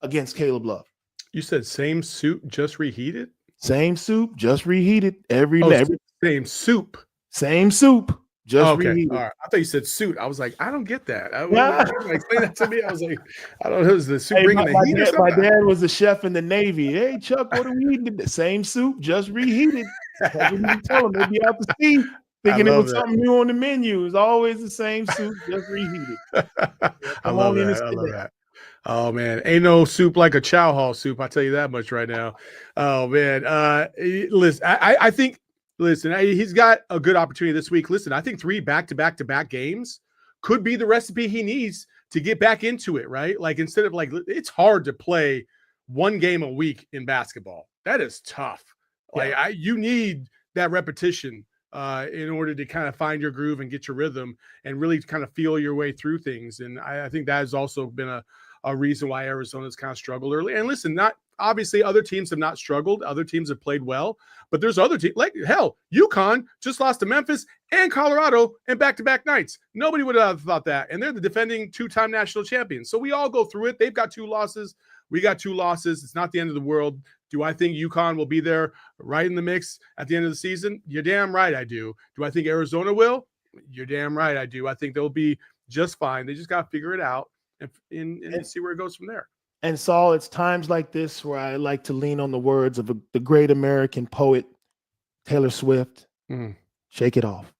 against Caleb Love. You said same soup, just reheated? Same soup, just reheated every same soup. Same soup, just okay. reheated. All right. I thought you said suit. I was like, I don't get that. Explain that to me. I was like, I don't know. Is the soup bringing the heat or something? My dad was a chef in the Navy. Hey, Chuck, what are we eating? The same soup, just reheated. That's what you tell them. They'll be out to sea thinking it was something new on the menu. It's always the same soup, just reheated. I love that. Oh man, ain't no soup like a chow hall soup. I tell you that much right now. Oh man, listen, I think. Listen, he's got a good opportunity this week. Listen, I think 3 back-to-back games could be the recipe he needs to get back into it, right? Like instead of it's hard to play 1 game a week in basketball. That is tough. Yeah. You need that repetition in order to kind of find your groove and get your rhythm and really kind of feel your way through things. And I think that has also been a reason why Arizona's kind of struggled early. And listen, obviously other teams have not struggled. Other teams have played well, but there's other teams like UConn just lost to Memphis and Colorado in back-to-back nights. Nobody would have thought that. And they're the defending 2-time national champions. So we all go through it. They've got 2 losses. We got 2 losses. It's not the end of the world. Do I think UConn will be there right in the mix at the end of the season? You're damn right I do. Do I think Arizona will? You're damn right I do. I think they'll be just fine. They just got to figure it out and see where it goes from there. And Saul, it's times like this where I like to lean on the words of the great American poet, Taylor Swift. Shake it off.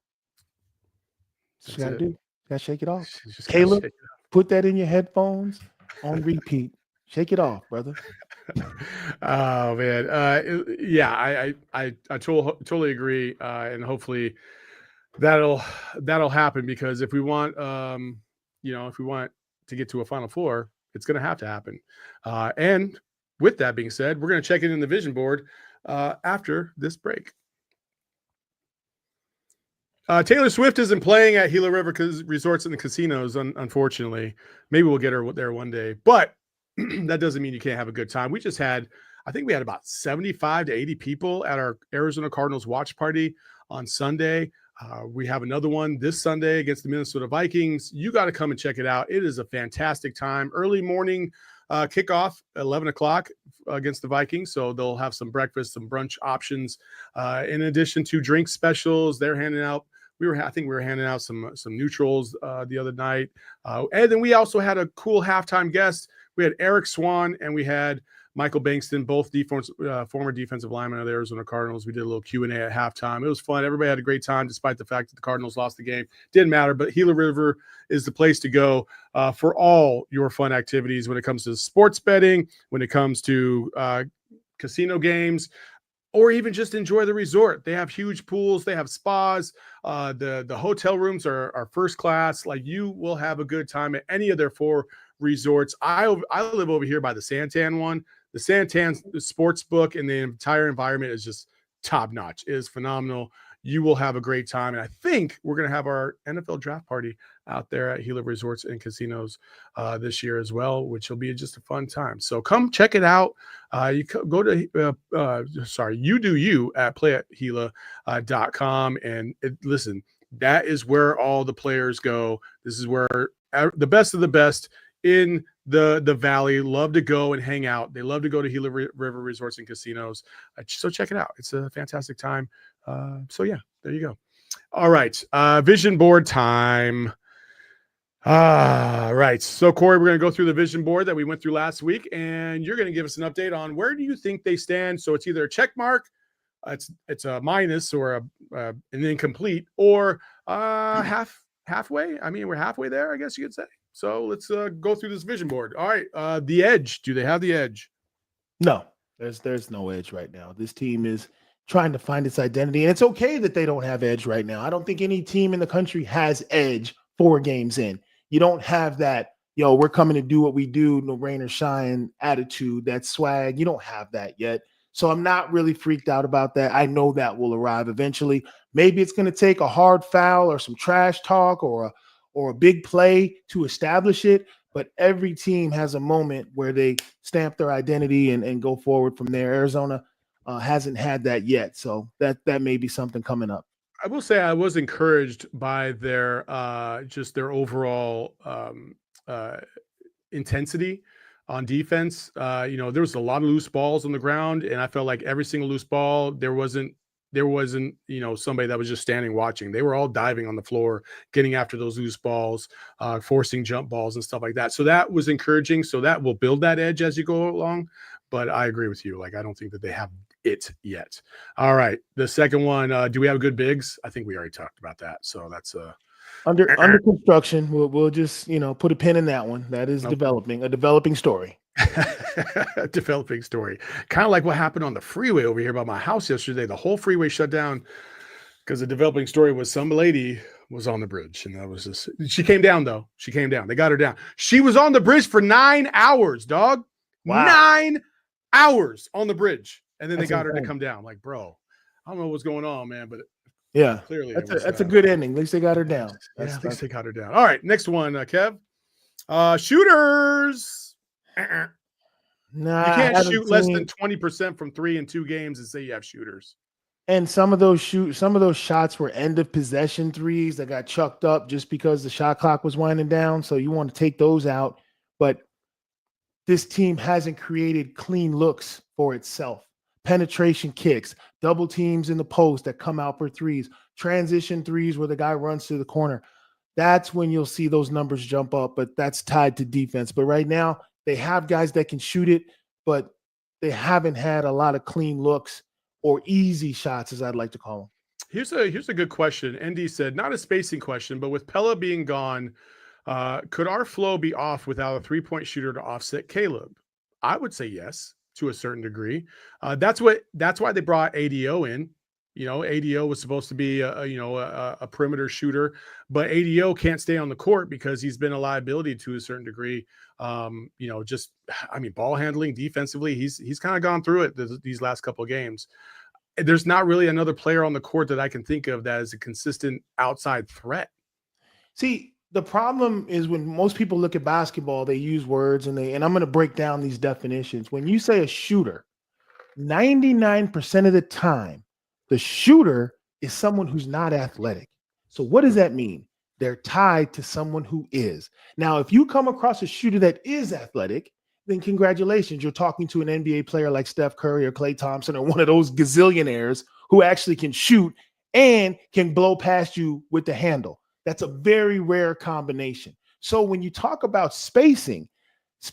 That's what you got to do. You got to shake it off. Caleb, put that in your headphones on repeat. Shake it off, brother. Oh, man. Yeah, I totally agree. And hopefully that'll happen because if we want, if we want to get to a Final Four, it's going to have to happen. And with that being said, we're going to check in the vision board after this break. Taylor Swift isn't playing at Gila River Resorts and the casinos, unfortunately. Maybe we'll get her there one day. But that doesn't mean you can't have a good time. I think we had about 75 to 80 people at our Arizona Cardinals watch party on Sunday. We have another one this Sunday against the Minnesota Vikings. You got to come and check it out. It is a fantastic time. Early morning kickoff, 11 o'clock against the Vikings. So they'll have some breakfast, some brunch options. In addition to drink specials, they're handing out. I think we were handing out some neutrals the other night. And then we also had a cool halftime guest. We had Eric Swan and we had Michael Bankston, both former defensive linemen of the Arizona Cardinals. We did a little Q&A at halftime. It was fun. Everybody had a great time, despite the fact that the Cardinals lost the game. Didn't matter, but Gila River is the place to go for all your fun activities when it comes to sports betting, when it comes to casino games, or even just enjoy the resort. They have huge pools. They have spas. The hotel rooms are first class. Like, you will have a good time at any of their 4 resorts. I live over here by the Santan one. The Santan sports book and the entire environment is just top notch. It is phenomenal. You will have a great time. And I think we're going to have our NFL draft party out there at Gila Resorts and Casinos this year as well, which will be just a fun time. So come check it out. You go to, you do you at playatgila.com. And listen, that is where all the players go. This is where the best of the best in the Valley love to go and hang out. They love to go to Gila River Resorts and Casinos. So check it out. It's a fantastic time. So yeah, there you go. All right. Vision board time. Right. So Corey, we're going to go through the vision board that we went through last week, and you're going to give us an update on where do you think they stand. So it's either a check mark, it's a minus or an incomplete, or halfway. I mean, we're halfway there, I guess you could say. So let's go through this vision board. All right. The edge. Do they have the edge? No, there's no edge right now. This team is trying to find its identity. And it's okay that they don't have edge right now. I don't think any team in the country has edge 4 games in. You don't have that, we're coming to do what we do, no rain or shine attitude, that swag. You don't have that yet. So I'm not really freaked out about that. I know that will arrive eventually. Maybe it's going to take a hard foul or some trash talk or a big play to establish it. But every team has a moment where they stamp their identity and go forward from there. Arizona hasn't had that yet. So that may be something coming up. I will say I was encouraged by their just their overall intensity on defense. There was a lot of loose balls on the ground, and I felt like every single loose ball, there wasn't somebody that was just standing watching. They were all diving on the floor, getting after those loose balls, forcing jump balls and stuff like that. So that was encouraging. So that will build that edge as you go along. But I agree with you. Like, I don't think that they have it yet. All right. The second one, do we have good bigs? I think we already talked about that. So that's under construction. We'll just, put a pin in that one. That is a developing story. Developing story. Kind of like what happened on the freeway over here by my house yesterday. The whole freeway shut down because the developing story was some lady was on the bridge. And that was just, she came down though. She came down. They got her down. She was on the bridge for 9 hours, dog. Wow. 9 hours on the bridge. And then they got her to come down. Like, bro, I don't know what's going on, man, but yeah, clearly that's a good ending. At least they got her down. At least they got her down. All right, next one, Kev. Shooters. Nah, you can't shoot less than 20% from 3 in 2 games and say you have shooters. And some of those shots were end of possession threes that got chucked up just because the shot clock was winding down. So you want to take those out. But this team hasn't created clean looks for itself. Penetration kicks, double teams in the post that come out for threes, transition threes where the guy runs to the corner. That's when you'll see those numbers jump up, but that's tied to defense. But right now, they have guys that can shoot it, but they haven't had a lot of clean looks or easy shots, as I'd like to call them. Here's a good question. ND said, not a spacing question, but with Pella being gone, could our flow be off without a 3-point shooter to offset Caleb? I would say yes, to a certain degree. That's why they brought ADO in. ADO was supposed to be a perimeter shooter, but ADO can't stay on the court because he's been a liability to a certain degree. Ball handling defensively, he's kind of gone through it these last couple of games. There's not really another player on the court that I can think of that is a consistent outside threat. See, the problem is when most people look at basketball, they use words and I'm going to break down these definitions. When you say a shooter, 99% of the time, the shooter is someone who's not athletic. So what does that mean? They're tied to someone who is. Now, if you come across a shooter that is athletic, then congratulations. You're talking to an NBA player like Steph Curry or Klay Thompson or one of those gazillionaires who actually can shoot and can blow past you with the handle. That's a very rare combination. So when you talk about spacing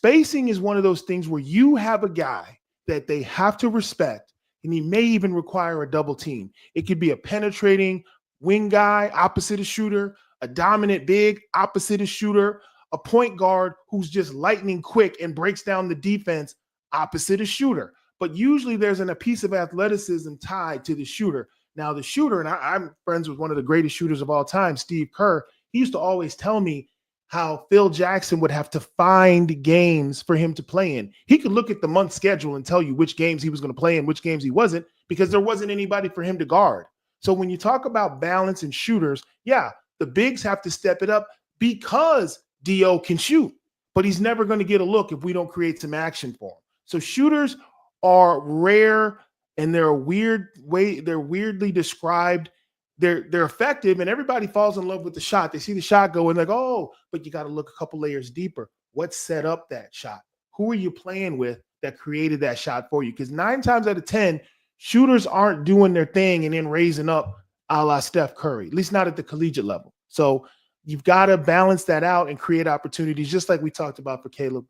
is one of those things where you have a guy that they have to respect, and he may even require a double team. It could be a penetrating wing guy, opposite a shooter, a dominant big, opposite a shooter, a point guard who's just lightning quick and breaks down the defense, opposite a shooter. But usually there's a piece of athleticism tied to the shooter. Now, the shooter, and I'm friends with one of the greatest shooters of all time, Steve Kerr, he used to always tell me how Phil Jackson would have to find games for him to play in. He could look at the month schedule and tell you which games he was going to play in, which games he wasn't, because there wasn't anybody for him to guard. So when you talk about balance and shooters, yeah, the bigs have to step it up because D.O. can shoot, but he's never going to get a look if we don't create some action for him. So shooters are rare, and they're weirdly described. They're effective, and everybody falls in love with the shot. They see the shot go and like, oh, but you got to look a couple layers deeper. What set up that shot? Who are you playing with that created that shot for you? Because 9 times out of 10, shooters aren't doing their thing and then raising up a la Steph Curry, at least not at the collegiate level. So you've got to balance that out and create opportunities, just like we talked about for Caleb.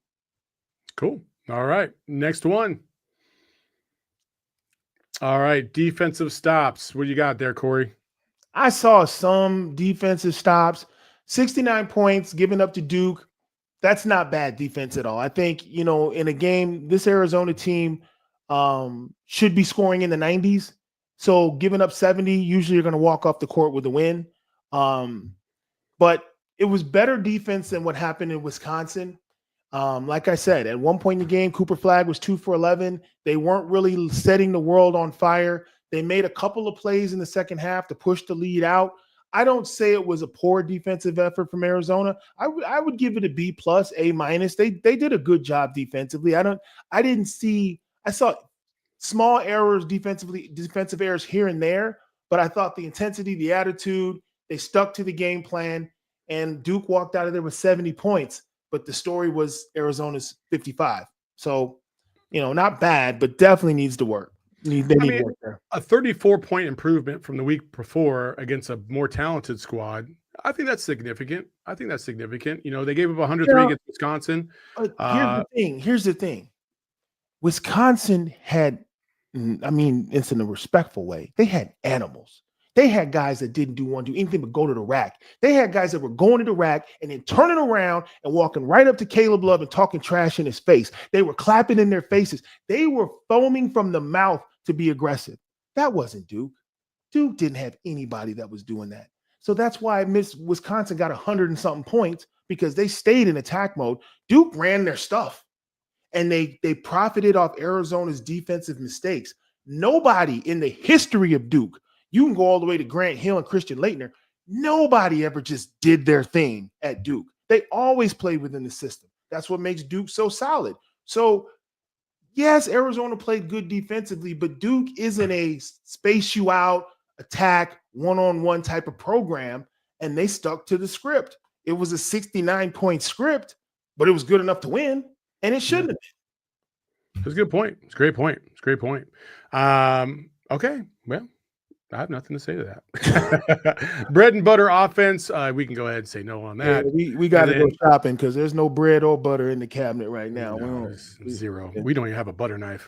Cool. All right. Next one. All right. Defensive stops. What do you got there, Corey? I saw some defensive stops, 69 points given up to Duke. That's not bad defense at all. I think, in a game, this Arizona team should be scoring in the 90s. So giving up 70, usually you're going to walk off the court with a win. But it was better defense than what happened in Wisconsin. Like I said, at one point in the game, Cooper Flagg was 2 for 11. They weren't really setting the world on fire. They made a couple of plays in the second half to push the lead out. I don't say it was a poor defensive effort from Arizona. I would give it a B plus, A minus. They did a good job defensively. I saw small errors defensive errors here and there, but I thought the intensity, the attitude, they stuck to the game plan, and Duke walked out of there with 70 points. But the story was Arizona's 55. So, not bad, but definitely needs to work. They need work there. A 34-point improvement from the week before against a more talented squad. I think that's significant. They gave up 103 against Wisconsin. Here's the thing. Wisconsin had, it's in a respectful way. They had animals. They had guys that didn't do anything but go to the rack. They had guys that were going to the rack and then turning around and walking right up to Caleb Love and talking trash in his face. They were clapping in their faces. They were foaming from the mouth to be aggressive. That wasn't Duke. Duke didn't have anybody that was doing that. So that's why Wisconsin got 100 and something points, because they stayed in attack mode. Duke ran their stuff, and they profited off Arizona's defensive mistakes. Nobody in the history of Duke, you can go all the way to Grant Hill and Christian Laettner, nobody ever just did their thing at Duke. They always played within the system. That's what makes Duke so solid. So, yes, Arizona played good defensively, but Duke isn't a space you out, attack, one-on-one type of program, and they stuck to the script. It was a 69-point script, but it was good enough to win, and it shouldn't have been. It's a good point. It's a great point. Okay, well, I have nothing to say to that. Bread and butter offense. We can go ahead and say no on that. Yeah, we got to go shopping because there's no bread or butter in the cabinet right now. No, zero. We don't even have a butter knife.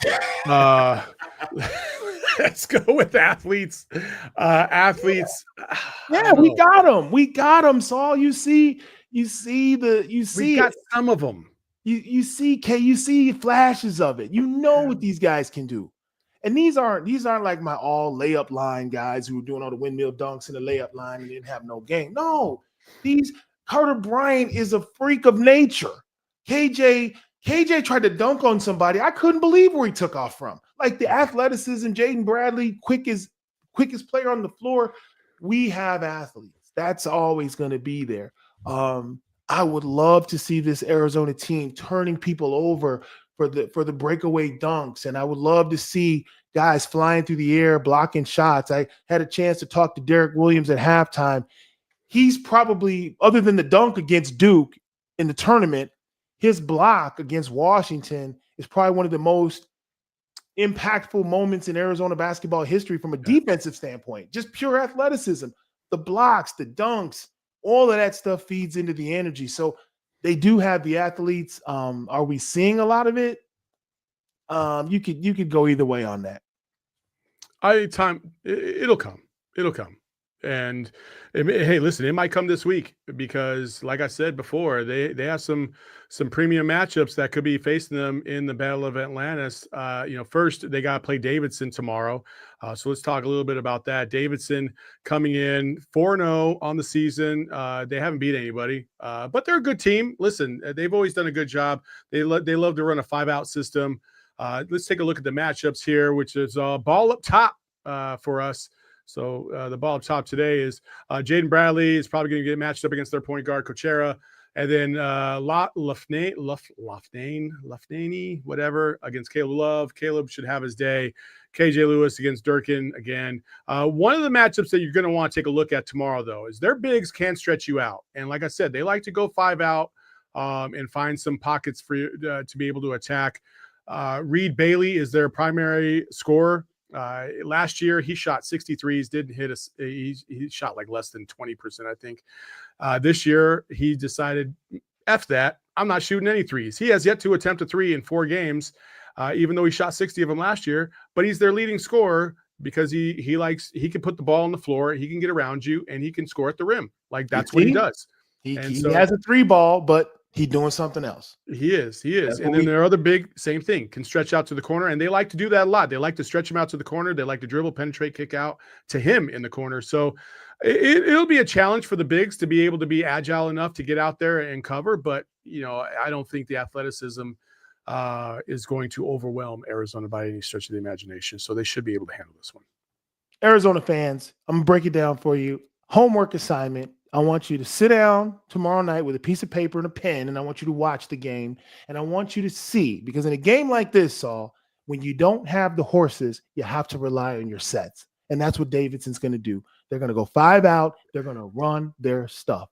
Let's go with athletes. Yeah, we got them. We got them, Saul. You see we got some of them. You see flashes of it. You know what these guys can do. And these aren't like my all layup line guys who were doing all the windmill dunks in the layup line and didn't have no game. No, Carter Bryant is a freak of nature. KJ tried to dunk on somebody. I couldn't believe where he took off from. Like the athleticism, Jaden Bradley, quickest player on the floor. We have athletes. That's always going to be there. I would love to see this Arizona team turning people over for the breakaway dunks. And I would love to see guys flying through the air, blocking shots. I had a chance to talk to Derek Williams at halftime. He's probably, other than the dunk against Duke in the tournament, his block against Washington is probably one of the most impactful moments in Arizona basketball history from a defensive standpoint. Just pure athleticism. The blocks, the dunks, all of that stuff feeds into the energy. So they do have the athletes. Are we seeing a lot of it? You could go either way on that. It'll come. And hey, listen, it might come this week because, like I said before, they have some premium matchups that could be facing them in the Battle of Atlantis. First they got to play Davidson tomorrow. So let's talk a little bit about that. Davidson coming in 4-0 on the season. They haven't beat anybody, but they're a good team. Listen, they've always done a good job. They love to run a 5-out system. Let's take a look at the matchups here, which is ball up top for us. So the ball up top today is Jaden Bradley is probably going to get matched up against their point guard, Cochera. And then Lafnani, whatever, against Caleb Love. Caleb should have his day. KJ Lewis against Durkin again. One of the matchups that you're going to want to take a look at tomorrow, though, is their bigs can stretch you out. And like I said, they like to go 5-out and find some pockets for you to be able to attack. Reed Bailey is their primary scorer. Last year he shot 63s, didn't hit us. He shot like less than 20%, I think. This year he decided, F that, I'm not shooting any threes. He has yet to attempt a three in 4 games, even though he shot 60 of them last year, but he's their leading scorer because he can put the ball on the floor, he can get around you, and he can score at the rim. Like that's what he does. He has a 3 ball, but He doing something else. He is. That's And what then their other big, same thing, can stretch out to the corner, and they like to do that a lot. They like to stretch him out to the corner. They like to dribble, penetrate, kick out to him in the corner. So it'll be a challenge for the bigs to be able to be agile enough to get out there and cover. But, I don't think the athleticism is going to overwhelm Arizona by any stretch of the imagination. So they should be able to handle this one. Arizona fans, I'm going to break it down for you. Homework assignment. I want you to sit down tomorrow night with a piece of paper and a pen, and I want you to watch the game. And I want you to see, because in a game like this, Saul, when you don't have the horses, you have to rely on your sets. And that's what Davidson's going to do. They're going to go 5 out. They're going to run their stuff.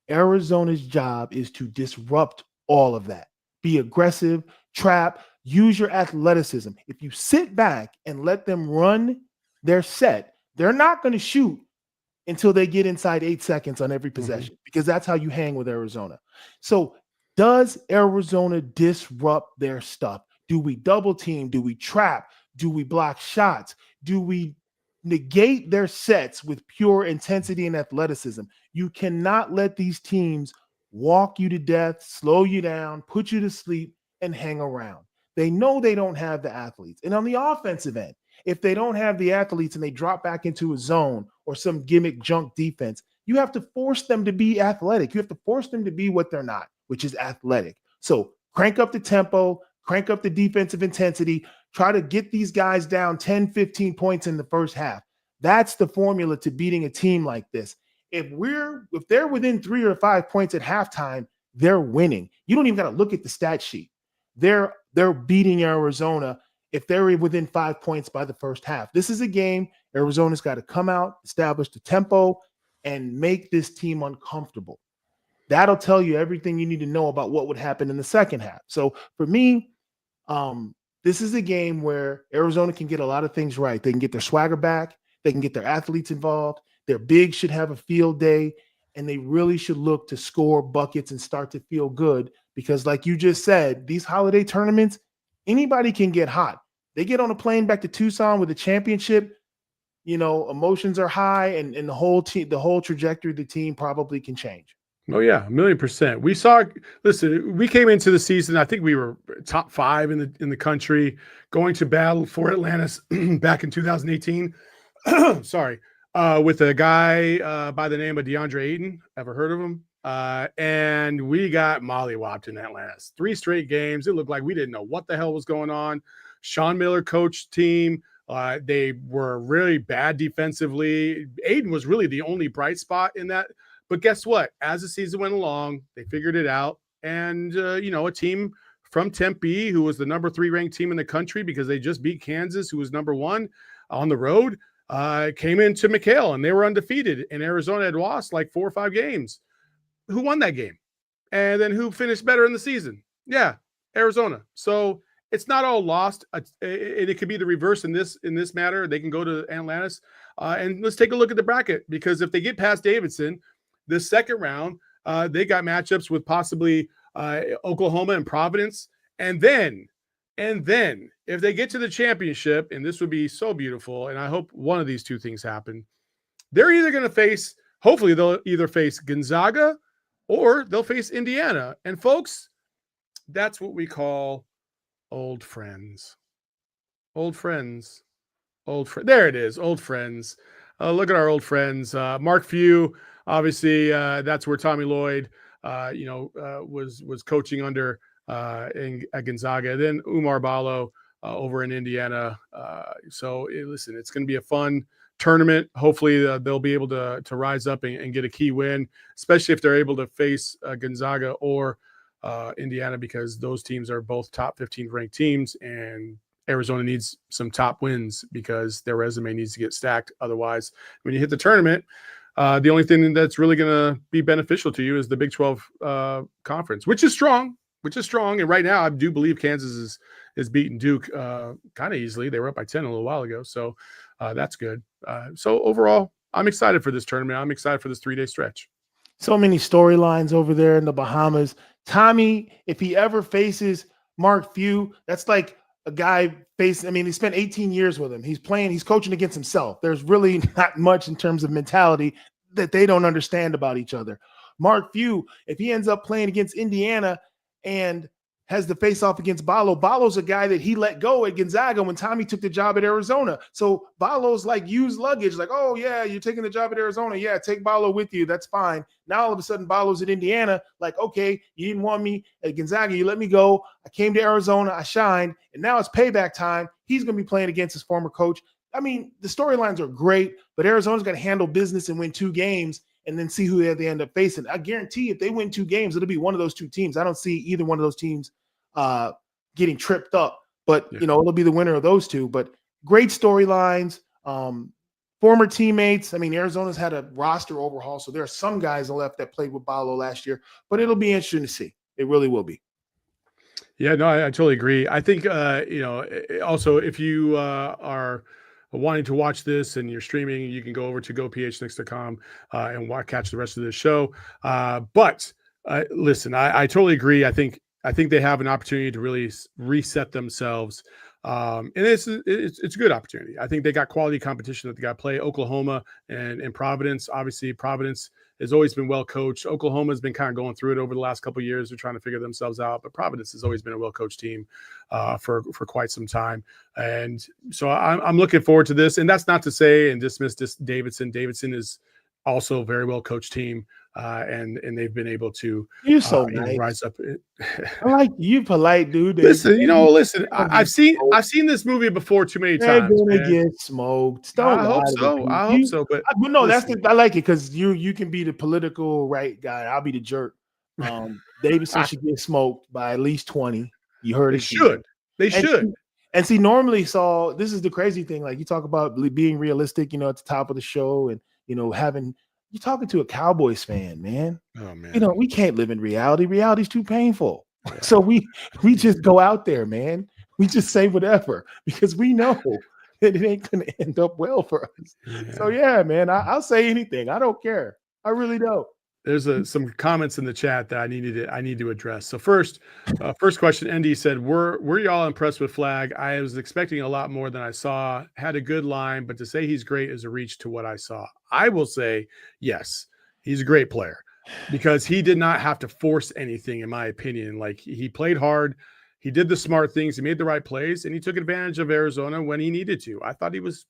Arizona's job is to disrupt all of that. Be aggressive, trap, use your athleticism. If you sit back and let them run their set, they're not going to shoot until they get inside 8 seconds on every possession, because that's how you hang with Arizona. So does Arizona disrupt their stuff? Do we double team? Do we trap? Do we block shots? Do we negate their sets with pure intensity and athleticism? You cannot let these teams walk you to death, slow you down, put you to sleep, and hang around. They know they don't have the athletes. And on the offensive end, if they don't have the athletes and they drop back into a zone or some gimmick junk defense, you have to force them to be athletic. You have to force them to be what they're not, which is athletic. So crank up the tempo, crank up the defensive intensity, try to get these guys down 10, 15 points in the first half. That's the formula to beating a team like this. If they're within 3 or 5 points at halftime, they're winning. You don't even got to look at the stat sheet. They're beating Arizona if they're within 5 points by the first half. This is a game Arizona's got to come out, establish the tempo, and make this team uncomfortable. That'll tell you everything you need to know about what would happen in the second half. So for me, this is a game where Arizona can get a lot of things right. They can get their swagger back. They can get their athletes involved. Their bigs should have a field day, and they really should look to score buckets and start to feel good, because like you just said, these holiday tournaments, anybody can get hot. They get on a plane back to Tucson with a championship, emotions are high, and the whole trajectory of the team probably can change. Oh yeah, 1,000,000%. We came into the season, I think we were top 5 in the country, going to battle for Atlantis back in 2018. Sorry. With a guy by the name of DeAndre Ayton. Ever heard of him? And we got mollywopped in Atlantis. 3 straight games. It looked like we didn't know what the hell was going on. Sean Miller coached team. They were really bad defensively. Ayton was really the only bright spot in that. But guess what? As the season went along, they figured it out. And, a team from Tempe, who was the number 3 ranked team in the country because they just beat Kansas, who was number 1 on the road, came into McKale, and they were undefeated. And Arizona had lost like 4 or 5 games. Who won that game? And then who finished better in the season? Yeah, Arizona. So it's not all lost. It could be the reverse in this matter. They can go to Atlantis. And let's take a look at the bracket, because if they get past Davidson, this second round, they got matchups with possibly Oklahoma and Providence. And then if they get to the championship, and this would be so beautiful, and I hope one of these 2 things happen, they're either going to face, hopefully they'll either face Gonzaga or they'll face Indiana. And folks, that's what we call old friends. Old friends. There it is, old friends. Look at our old friends. Mark Few, obviously, that's where Tommy Lloyd, was coaching under at Gonzaga. Then Oumar Ballo over in Indiana. Listen, it's going to be a fun tournament. Hopefully they'll be able to rise up and get a key win, especially if they're able to face Gonzaga or Indiana, because those teams are both top 15 ranked teams, and Arizona needs some top wins because their resume needs to get stacked. Otherwise, when you hit the tournament, the only thing that's really going to be beneficial to you is the Big 12 conference, which is strong. And right now, I do believe Kansas is beating Duke kind of easily. They were up by 10 a little while ago. So that's good. So overall, I'm excited for this tournament. I'm excited for this 3-day stretch. So many storylines over there in the Bahamas. Tommy, if he ever faces Mark Few, that's like a guy he spent 18 years with him. He's coaching against himself. There's really not much in terms of mentality that they don't understand about each other. Mark Few, if he ends up playing against Indiana and has the face-off against Ballo. Ballo's a guy that he let go at Gonzaga when Tommy took the job at Arizona. So Ballo's like used luggage, like, oh, yeah, you're taking the job at Arizona. Yeah, take Ballo with you. That's fine. Now all of a sudden Ballo's at Indiana, like, okay, you didn't want me at Gonzaga. You let me go. I came to Arizona. I shined. And now it's payback time. He's going to be playing against his former coach. I mean, the storylines are great, but Arizona's going to handle business and win 2 games and then see who they end up facing. I guarantee if they win 2 games, it'll be one of those 2 teams. I don't see either one of those teams getting tripped up, but it'll be the winner of those 2. But great storylines, former teammates. I mean, Arizona's had a roster overhaul, so there are some guys left that played with Ballo last year, but it'll be interesting to see. It really will be. Yeah, no, I totally agree. I think, also if you are wanting to watch this and you're streaming, you can go over to gophnix.com and catch the rest of this show. But listen, I totally agree. I think they have an opportunity to really reset themselves. And it's a good opportunity. I think they got quality competition that they got to play. Oklahoma and Providence. Obviously, Providence has always been well coached. Oklahoma has been kind of going through it over the last couple of years. They're trying to figure themselves out, but Providence has always been a well coached team for quite some time. And so I'm looking forward to this. And that's not to say and dismiss this Davidson. Davidson is also a very well coached team, and they've been able to nice. rise up. I like you, polite dude. Listen. I've seen this movie before too many times. They're gonna get smoked. I hope so. But no, I like it because you can be the political right guy. I'll be the jerk. Davidson should get smoked by at least 20. You heard it. They should. And see, normally, Saul, this is the crazy thing. Like you talk about being realistic, at the top of the show, and you're talking to a Cowboys fan, man. Oh man. We can't live in reality. Reality's too painful. Yeah. So we just go out there, man. We just say whatever because we know that it ain't gonna end up well for us. Yeah. So yeah, man, I'll say anything. I don't care. I really don't. There's some comments in the chat that I need to address. So first question, Andy said, were y'all impressed with Flagg? I was expecting a lot more than I saw. Had a good line, but to say he's great is a reach to what I saw. I will say, yes, he's a great player because he did not have to force anything, in my opinion. Like he played hard, he did the smart things, he made the right plays, and he took advantage of Arizona when he needed to. I thought he was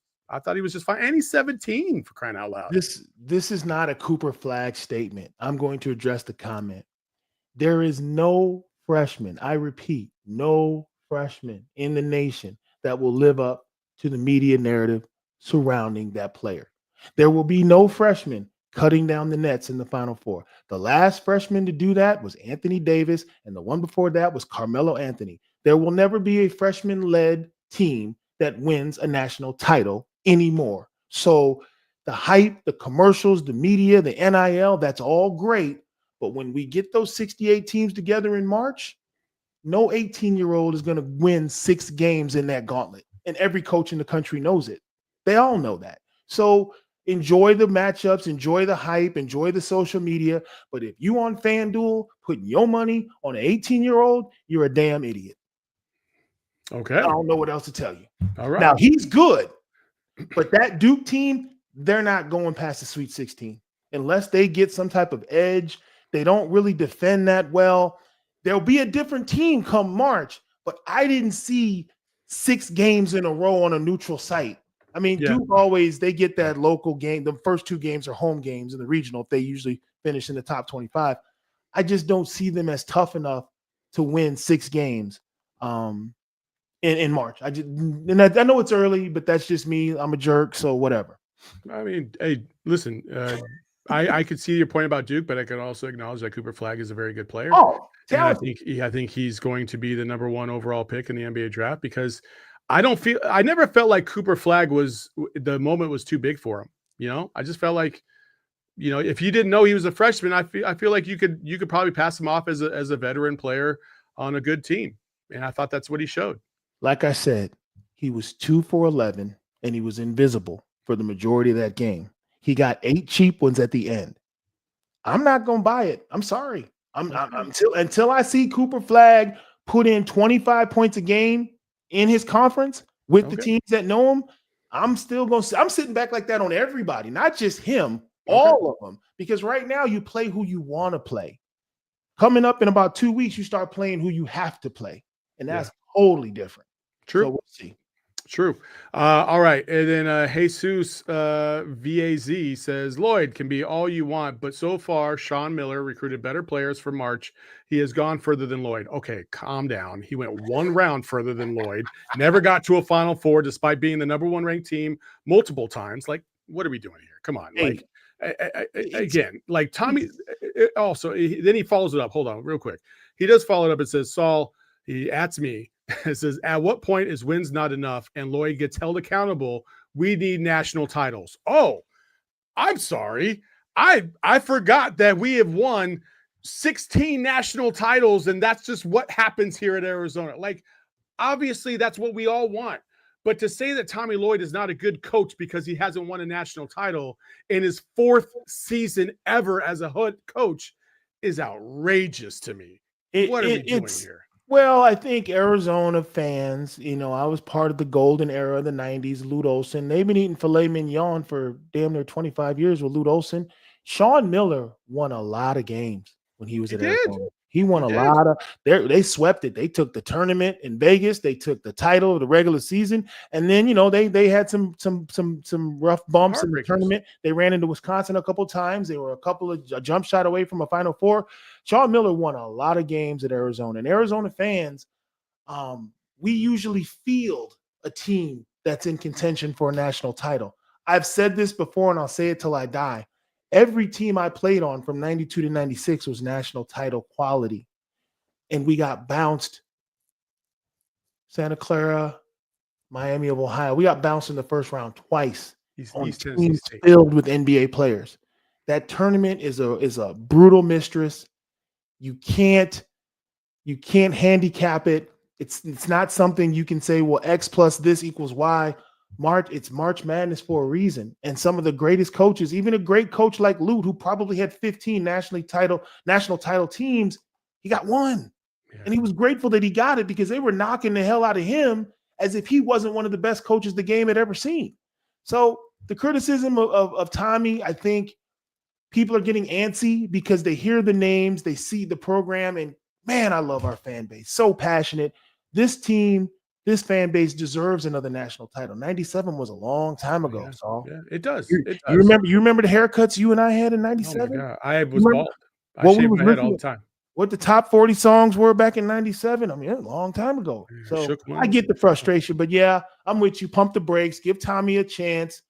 just fine. And he's 17 for crying out loud. This is not a Cooper Flagg statement. I'm going to address the comment. There is no freshman, I repeat, no freshman in the nation that will live up to the media narrative surrounding that player. There will be no freshman cutting down the nets in the Final Four. The last freshman to do that was Anthony Davis, and the one before that was Carmelo Anthony. There will never be a freshman-led team that wins a national title anymore. So the hype, the commercials, the media, the NIL, that's all great. But when we get those 68 teams together in March, no 18-year-old is going to win 6 games in that gauntlet. And every coach in the country knows it. They all know that. So enjoy the matchups, enjoy the hype, enjoy the social media. But if you on FanDuel putting your money on an 18-year-old, you're a damn idiot. Okay. I don't know what else to tell you. All right. Now, he's good. But that Duke team, they're not going past the Sweet 16 unless they get some type of edge. They don't really defend that well. There'll be a different team come March, but I didn't see 6 games in a row on a neutral site. I mean, Duke they get that local game. The first 2 games are home games in the regional. If they usually finish in the top 25. I just don't see them as tough enough to win 6 games. In March. I know it's early, but that's just me. I'm a jerk, so whatever. I mean, hey, listen, I could see your point about Duke, but I could also acknowledge that Cooper Flagg is a very good player. And I think he's going to be the number 1 overall pick in the NBA draft because I never felt like Cooper Flagg the moment was too big for him. I just felt like, if you didn't know he was a freshman, I feel like you could probably pass him off as a veteran player on a good team. And I thought that's what he showed. Like I said, he was 2 for 11, and he was invisible for the majority of that game. He got 8 cheap ones at the end. I'm not going to buy it. I'm sorry. Until I see Cooper Flagg put in 25 points a game in his conference with the teams that know him, I'm sitting back like that on everybody, not just him, All of them. Because right now you play who you want to play. Coming up in about 2 weeks, you start playing who you have to play. And that's totally different. True. So we'll see. True. All right. And then Jesus VAZ says, Lloyd can be all you want, but so far, Sean Miller recruited better players for March. He has gone further than Lloyd. Okay, calm down. He went one round further than Lloyd, never got to a Final Four despite being the #1 ranked team multiple times. Like, what are we doing here? Come on. Hey, Again, like Tommy also, then he follows it up. Hold on real quick. He does follow it up. It says, Saul, he asks me, it says, at what point is wins not enough and Lloyd gets held accountable? We need national titles. Oh, I'm sorry. I forgot that we have won 16 national titles, and that's just what happens here at Arizona. Like, obviously, that's what we all want. But to say that Tommy Lloyd is not a good coach because he hasn't won a national title in his 4th season ever as a head coach is outrageous to me. What are we doing here? Well, I think Arizona fans, I was part of the golden era of the 90s, Lute Olson. They've been eating filet mignon for damn near 25 years with Lute Olson. Sean Miller won a lot of games when he was at Arizona. He won a lot of – they swept it. They took the tournament in Vegas. They took the title of the regular season. And then, they had some rough bumps in the tournament. They ran into Wisconsin a couple times. They were a jump shot away from a Final Four. Sean Miller won a lot of games at Arizona. And Arizona fans, we usually field a team that's in contention for a national title. I've said this before, and I'll say it till I die. Every team I played on from 92 to 96 was national title quality. And we got bounced. Santa Clara, Miami of Ohio. We got bounced in the first round twice on teams filled with NBA players. That tournament is a brutal mistress. You can't handicap it. It's not something you can say, well, X plus this equals Y. It's March Madness for a reason. And some of the greatest coaches, even a great coach like Lute, who probably had 15 national title teams, he got one. Yeah. And he was grateful that he got it because they were knocking the hell out of him as if he wasn't one of the best coaches the game had ever seen. So the criticism of Tommy, I think people are getting antsy because they hear the names, they see the program, and man, I love our fan base. So passionate. This team, this fan base deserves another national title. 97 was a long time ago, yeah, Saul. Yeah, it does. You remember the haircuts you and I had in 97? Oh my God. I was bald. I shaved my head all the time. What the top 40 songs were back in 97? I mean, a long time ago. So I get the frustration, but yeah, I'm with you. Pump the brakes. Give Tommy a chance.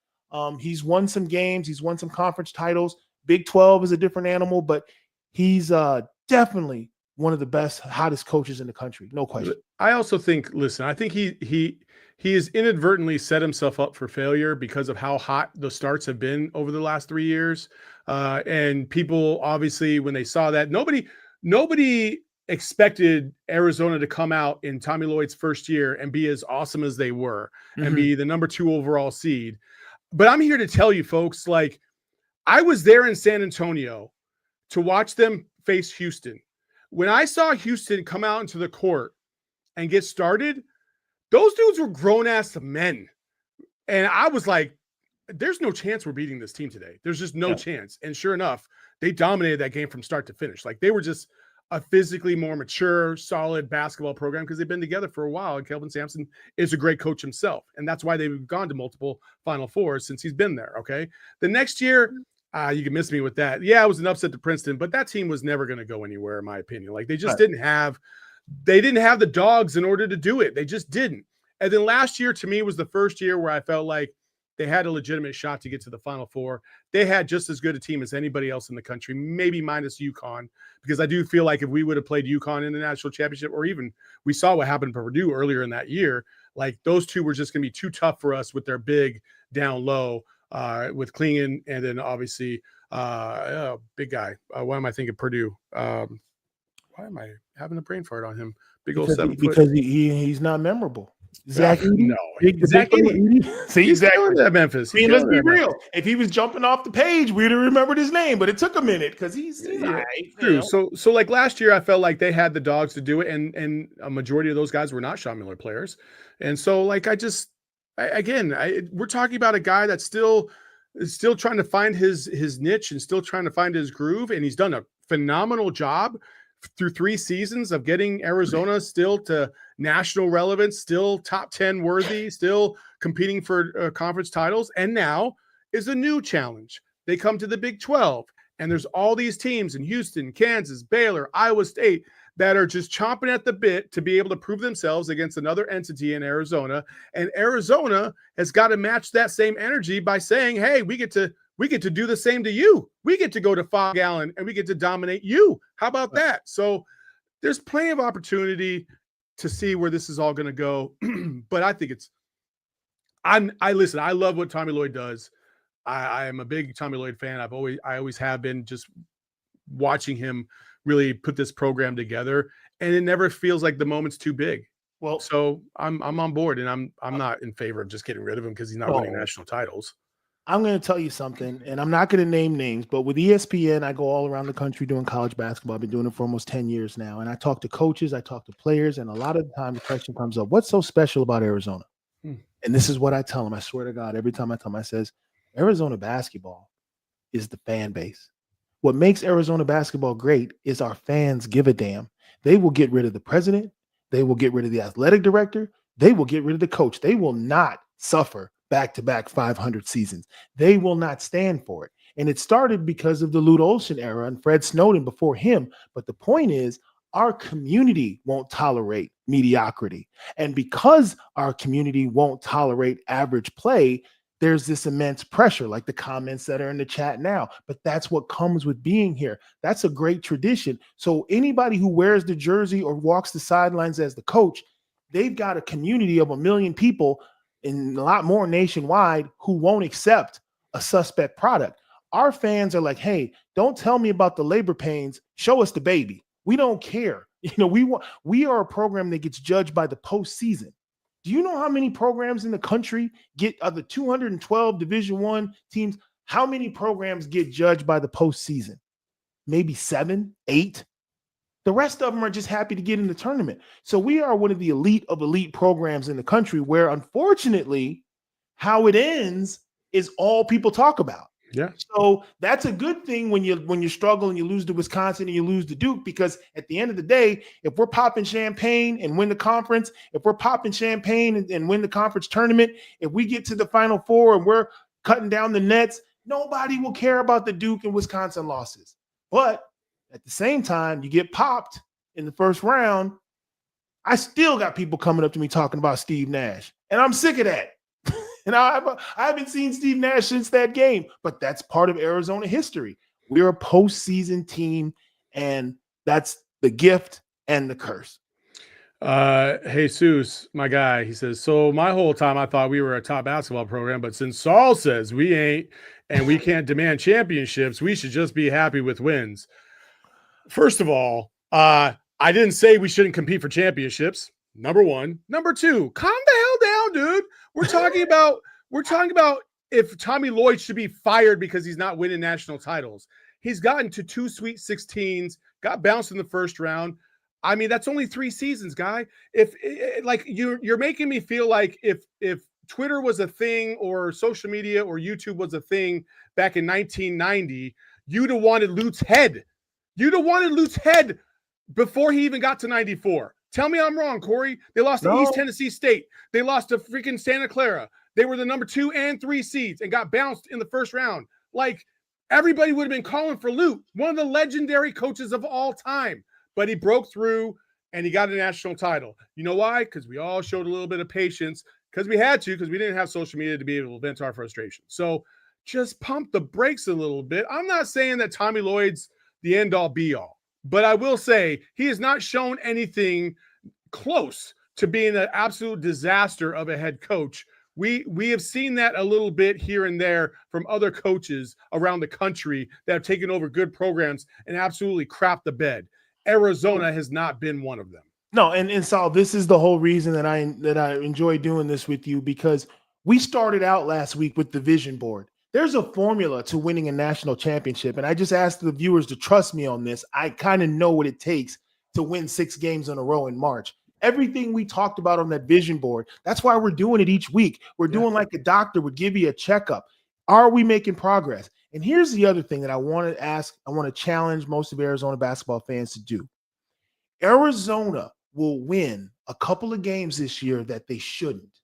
He's won some games. He's won some conference titles. Big 12 is a different animal, but he's definitely one of the best, hottest coaches in the country. No question. I also think, I think he has inadvertently set himself up for failure because of how hot the starts have been over the last 3 years. And people, obviously, when they saw that, nobody expected Arizona to come out in Tommy Lloyd's first year and be as awesome as they were and be the #2 overall seed. But I'm here to tell you, folks, like, I was there in San Antonio to watch them face Houston. When I saw Houston come out into the court and get started, those dudes were grown-ass men. And I was like, there's no chance we're beating this team today. There's just no chance. And sure enough, they dominated that game from start to finish. Like, they were just a physically more mature, solid basketball program because they've been together for a while. And Kelvin Sampson is a great coach himself. And that's why they've gone to multiple Final Fours since he's been there, okay? The next year, you can miss me with that. Yeah, it was an upset to Princeton, but that team was never going to go anywhere, in my opinion. Like, they just didn't have the dogs in order to do it. They just didn't. And then last year, to me, was the first year where I felt like they had a legitimate shot to get to the Final Four. They had just as good a team as anybody else in the country, maybe minus UConn, because I do feel like if we would have played UConn in the national championship, or even we saw what happened to Purdue earlier in that year, like, those two were just going to be too tough for us with their big down low. With Klingon, and then obviously big guy. Why am I thinking Purdue? Why am I having a brain fart on him? Big old 7 foot. Because he's not memorable. Zach Edey? No. Zach Edey. See, he's exactly at Memphis. I mean, let's be real. If he was jumping off the page, we'd have remembered his name, but it took a minute because he's right. True. So like last year, I felt like they had the dogs to do it, and a majority of those guys were not Sean Miller players. And so, like, we're talking about a guy that's still still trying to find his niche and still trying to find his groove. And he's done a phenomenal job through 3 seasons of getting Arizona still to national relevance, still top 10 worthy, still competing for conference titles. And now is a new challenge. They come to the Big 12, and there's all these teams in Houston, Kansas, Baylor, Iowa State that are just chomping at the bit to be able to prove themselves against another entity in Arizona. And Arizona has got to match that same energy by saying, hey, we get to do the same to you. We get to go to Fog Allen and we get to dominate you. How about that? So there's plenty of opportunity to see where this is all going to go. But I think listen, I love what Tommy Lloyd does. I am a big Tommy Lloyd fan. I always have been, just watching him really put this program together, and it never feels like the moment's too big. Well, so I'm on board, and I'm not in favor of just getting rid of him because he's not winning national titles. I'm going to tell you something, and I'm not going to name names, but with ESPN, I go all around the country doing college basketball. I've been doing it for almost 10 years now, and I talk to coaches, I talk to players, and a lot of the time the question comes up, what's so special about Arizona? And this is what I tell them. I swear to God, every time I tell them, I says, Arizona basketball is the fan base. What makes Arizona basketball great is our fans give a damn. They will get rid of the president. They will get rid of the athletic director. They will get rid of the coach. They will not suffer back-to-back 500 seasons. They will not stand for it. And it started because of the Lute Olson era and Fred Snowden before him. But the point is, our community won't tolerate mediocrity. And because our community won't tolerate average play, there's this immense pressure, like the comments that are in the chat now. But that's what comes with being here. That's a great tradition. So anybody who wears the jersey or walks the sidelines as the coach, they've got a community of 1 million people and a lot more nationwide who won't accept a suspect product. Our fans are like, hey, don't tell me about the labor pains. Show us the baby. We don't care. We are a program that gets judged by the postseason. Do you know how many programs in the country get of the 212 Division I teams? How many programs get judged by the postseason? Maybe 7, 8. The rest of them are just happy to get in the tournament. So we are one of the elite of elite programs in the country where, unfortunately, how it ends is all people talk about. Yeah. So that's a good thing when you struggle and you lose to Wisconsin and you lose to Duke, because at the end of the day, if we're popping champagne and win the conference, if we're popping champagne and win the conference tournament, if we get to the Final Four and we're cutting down the nets, nobody will care about the Duke and Wisconsin losses. But at the same time, you get popped in the first round. I still got people coming up to me talking about Steve Nash, and I'm sick of that. And I haven't seen Steve Nash since that game, but that's part of Arizona history. We're a postseason team, and that's the gift and the curse. Jesus, my guy, he says, so my whole time I thought we were a top basketball program, but since Saul says we ain't and we can't demand championships, we should just be happy with wins. First of all, I didn't say we shouldn't compete for championships. Number one. Number two, calm the hell down, dude. We're talking about if Tommy Lloyd should be fired because he's not winning national titles. He's gotten to 2 Sweet 16s, got bounced in the first round. I mean, that's only 3 seasons, guy. If like you're making me feel like if Twitter was a thing or social media or YouTube was a thing back in 1990, you'd have wanted Lute's head. You'd have wanted Lute's head before he even got to 94. Tell me I'm wrong, Corey. They lost to East Tennessee State. They lost to freaking Santa Clara. They were the number 2 and 3 seeds and got bounced in the first round. Like, everybody would have been calling for Lute, one of the legendary coaches of all time. But he broke through and he got a national title. You know why? Because we all showed a little bit of patience, because we had to, because we didn't have social media to be able to vent our frustration. So just pump the brakes a little bit. I'm not saying that Tommy Lloyd's the end-all be-all. But I will say he has not shown anything close to being an absolute disaster of a head coach. We have seen that a little bit here and there from other coaches around the country that have taken over good programs and absolutely crapped the bed. Arizona has not been one of them. No, and Saul, this is the whole reason that I enjoy doing this with you, because we started out last week with the vision board. There's a formula to winning a national championship, and I just asked the viewers to trust me on this. I kind of know what it takes to win 6 games in a row in March. Everything we talked about on that vision board, that's why we're doing it each week. We're doing like a doctor would give you a checkup. Are we making progress? And here's the other thing that I want to ask, I want to challenge most of Arizona basketball fans to do. Arizona will win a couple of games this year that they shouldn't.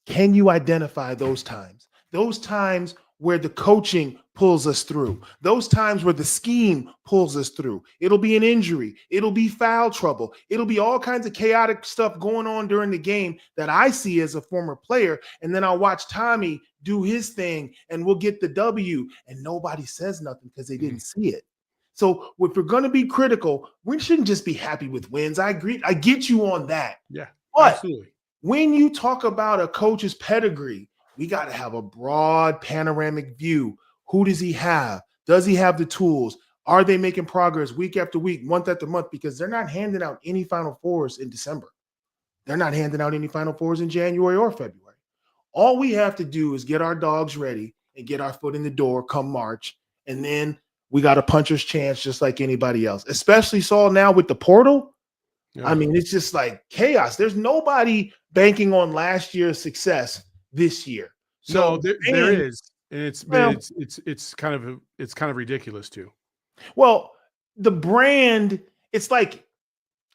Can you identify those times? Those times where the coaching pulls us through, those times where the scheme pulls us through. It'll be an injury. It'll be foul trouble. It'll be all kinds of chaotic stuff going on during the game that I see as a former player. And then I'll watch Tommy do his thing and we'll get the W and nobody says nothing because they didn't see it. So if we're going to be critical, we shouldn't just be happy with wins. I agree. I get you on that. Yeah, but absolutely. When you talk about a coach's pedigree, we got to have a broad panoramic view. Who does he have? Does he have the tools? Are they making progress week after week, month after month? Because they're not handing out any Final Fours in December. They're not handing out any Final Fours in January or February. All we have to do is get our dogs ready and get our foot in the door come March. And then we got a puncher's chance just like anybody else, especially Saul now with the portal. Yeah. I mean, it's just like chaos. There's nobody banking on last year's success this year. So no, there is, and it's kind of ridiculous too. Well, the brand, it's like,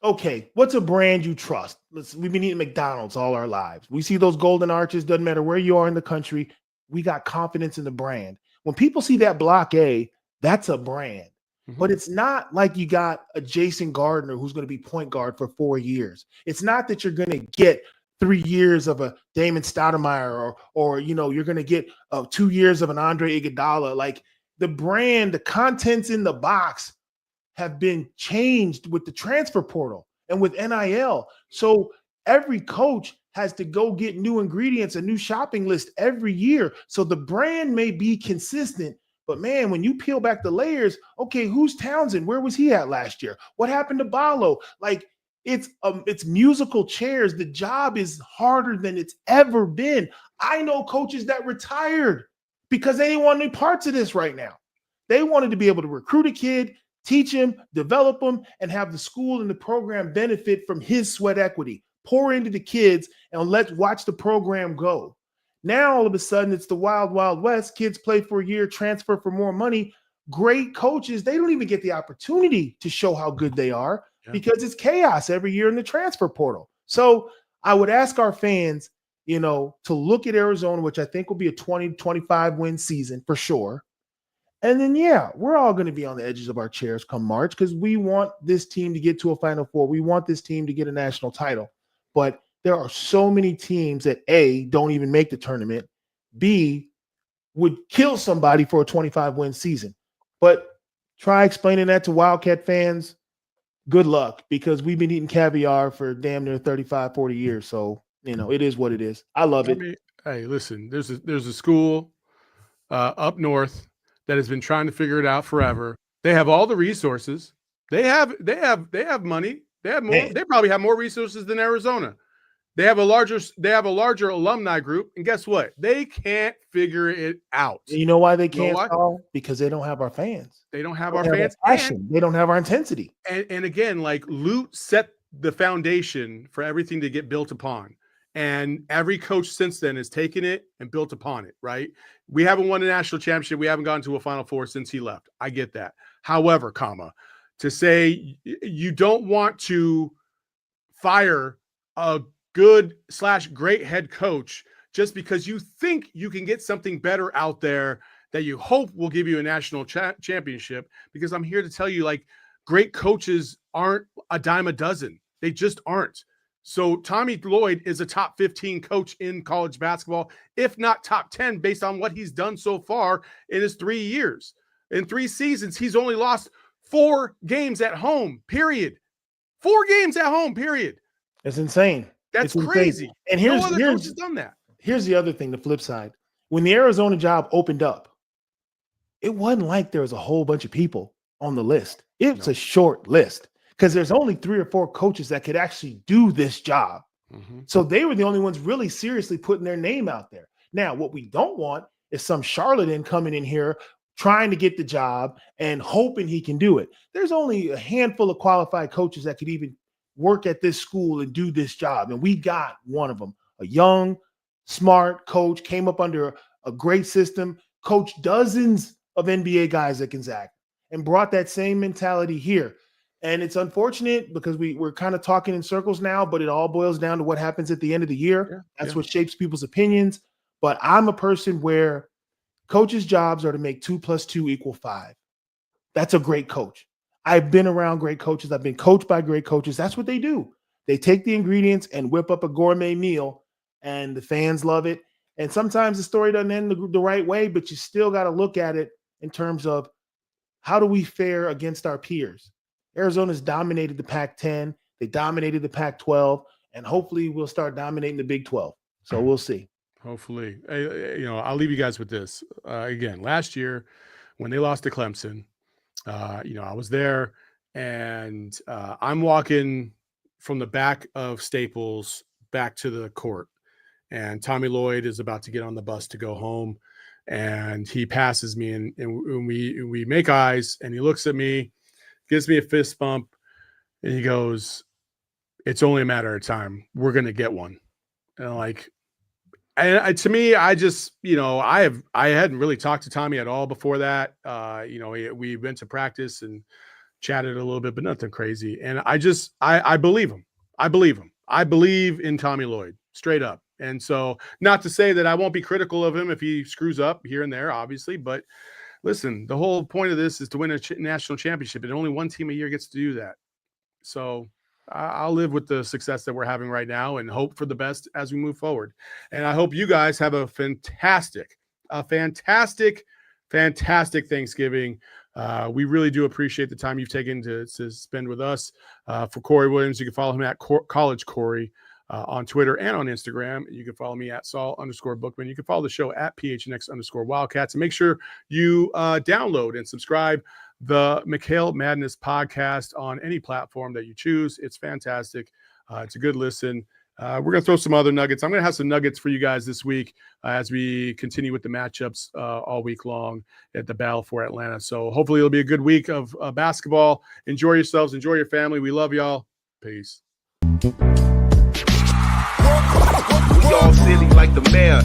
okay, what's a brand you trust? We've been eating McDonald's all our lives. We see those golden arches, doesn't matter where you are in the country. We got confidence in the brand. When people see that block A, that's a brand. Mm-hmm. But it's not like you got a Jason Gardner who's going to be point guard for 4 years. It's not that you're going to get 3 years of a Damon Stoudemire or you're going to get 2 years of an Andre Iguodala. Like the brand, the contents in the box have been changed with the transfer portal and with NIL. So every coach has to go get new ingredients, a new shopping list every year. So the brand may be consistent, but man, when you peel back the layers, okay, who's Townsend? Where was he at last year? What happened to Ballo? Like it's musical chairs. The job is harder than it's ever been. I know coaches that retired because they didn't want any parts of this right now. They wanted to be able to recruit a kid, teach him, develop him, and have the school and the program benefit from his sweat equity. Pour into the kids and let's watch the program go. Now, all of a sudden, it's the wild, wild west. Kids play for a year, transfer for more money. Great coaches, they don't even get the opportunity to show how good they are because it's chaos every year in the transfer portal. So I would ask our fans, to look at Arizona, which I think will be a 20-25 win season for sure. And then, we're all going to be on the edges of our chairs come March because we want this team to get to a Final Four. We want this team to get a national title. But there are so many teams that A, don't even make the tournament, B, would kill somebody for a 25-win season. But try explaining that to Wildcat fans. Good luck, because we've been eating caviar for damn near 35, 40 years. So, it is what it is. I love it. Hey, listen, there's a school up north that has been trying to figure it out forever. They have all the resources. They have money. They have more. Man. They probably have more resources than Arizona. They have a larger alumni group, and guess what? They can't figure it out. You know why they can't? Because they don't have our fans. They don't have our fans. Passion. They don't have our intensity. And again, like Lute set the foundation for everything to get built upon. And every coach since then has taken it and built upon it, right? We haven't won a national championship. We haven't gotten to a Final Four since he left. I get that. However, to say you don't want to fire a good/great head coach just because you think you can get something better out there that you hope will give you a national championship, because I'm here to tell you, like, great coaches aren't a dime a dozen. They just aren't. So Tommy Lloyd is a top 15 coach in college basketball, if not top 10, based on what he's done so far in his 3 years. In 3 seasons, he's only lost 4 games at home, period. 4 games at home, period. It's insane. That's crazy. And no other coach has done that. Here's the other thing, the flip side. When the Arizona job opened up, it wasn't like there was a whole bunch of people on the list. It's a short list because there's only 3 or 4 coaches that could actually do this job. Mm-hmm. So they were the only ones really seriously putting their name out there. Now, what we don't want is some charlatan coming in here trying to get the job and hoping he can do it. There's only a handful of qualified coaches that could even work at this school and do this job. And we got one of them, a young, smart coach, came up under a great system, coached dozens of NBA guys at Gonzaga, and brought that same mentality here. And it's unfortunate because we're kind of talking in circles now, but it all boils down to what happens at the end of the year. That's what shapes people's opinions. But I'm a person where coaches' jobs are to make 2 + 2 = 5. That's a great coach. I've been around great coaches. I've been coached by great coaches. That's what they do. They take the ingredients and whip up a gourmet meal, and the fans love it. And sometimes the story doesn't end the right way, but you still got to look at it in terms of how do we fare against our peers? Arizona's dominated the Pac-10. They dominated the Pac-12, and hopefully we'll start dominating the Big 12. So we'll see. Hopefully. I'll leave you guys with this. Again, last year when they lost to Clemson, I was there, and I'm walking from the back of Staples back to the court, and Tommy Lloyd is about to get on the bus to go home, and he passes me, and we make eyes, and he looks at me, gives me a fist bump, and he goes, "It's only a matter of time. We're going to get one." And to me, I just, I hadn't really talked to Tommy at all before that. We went to practice and chatted a little bit, but nothing crazy. And I believe him. I believe him. I believe in Tommy Lloyd, straight up. And so, not to say that I won't be critical of him if he screws up here and there, obviously, but listen, the whole point of this is to win a national championship, and only one team a year gets to do that. So I'll live with the success that we're having right now and hope for the best as we move forward. And I hope you guys have a fantastic Thanksgiving. We really do appreciate the time you've taken to spend with us. For Corey Williams, you can follow him at College Corey on Twitter and on Instagram. You can follow me at Saul_Bookman. You can follow the show at PHNX_Wildcats. And make sure you download and subscribe the McKale Madness podcast on any platform that you choose. It's fantastic. It's a good listen. We're going to throw some other nuggets. I'm going to have some nuggets for you guys this week as we continue with the matchups all week long at the Battle for Atlanta. So hopefully it'll be a good week of basketball. Enjoy yourselves. Enjoy your family. We love y'all. Peace. We all silly like the mayor.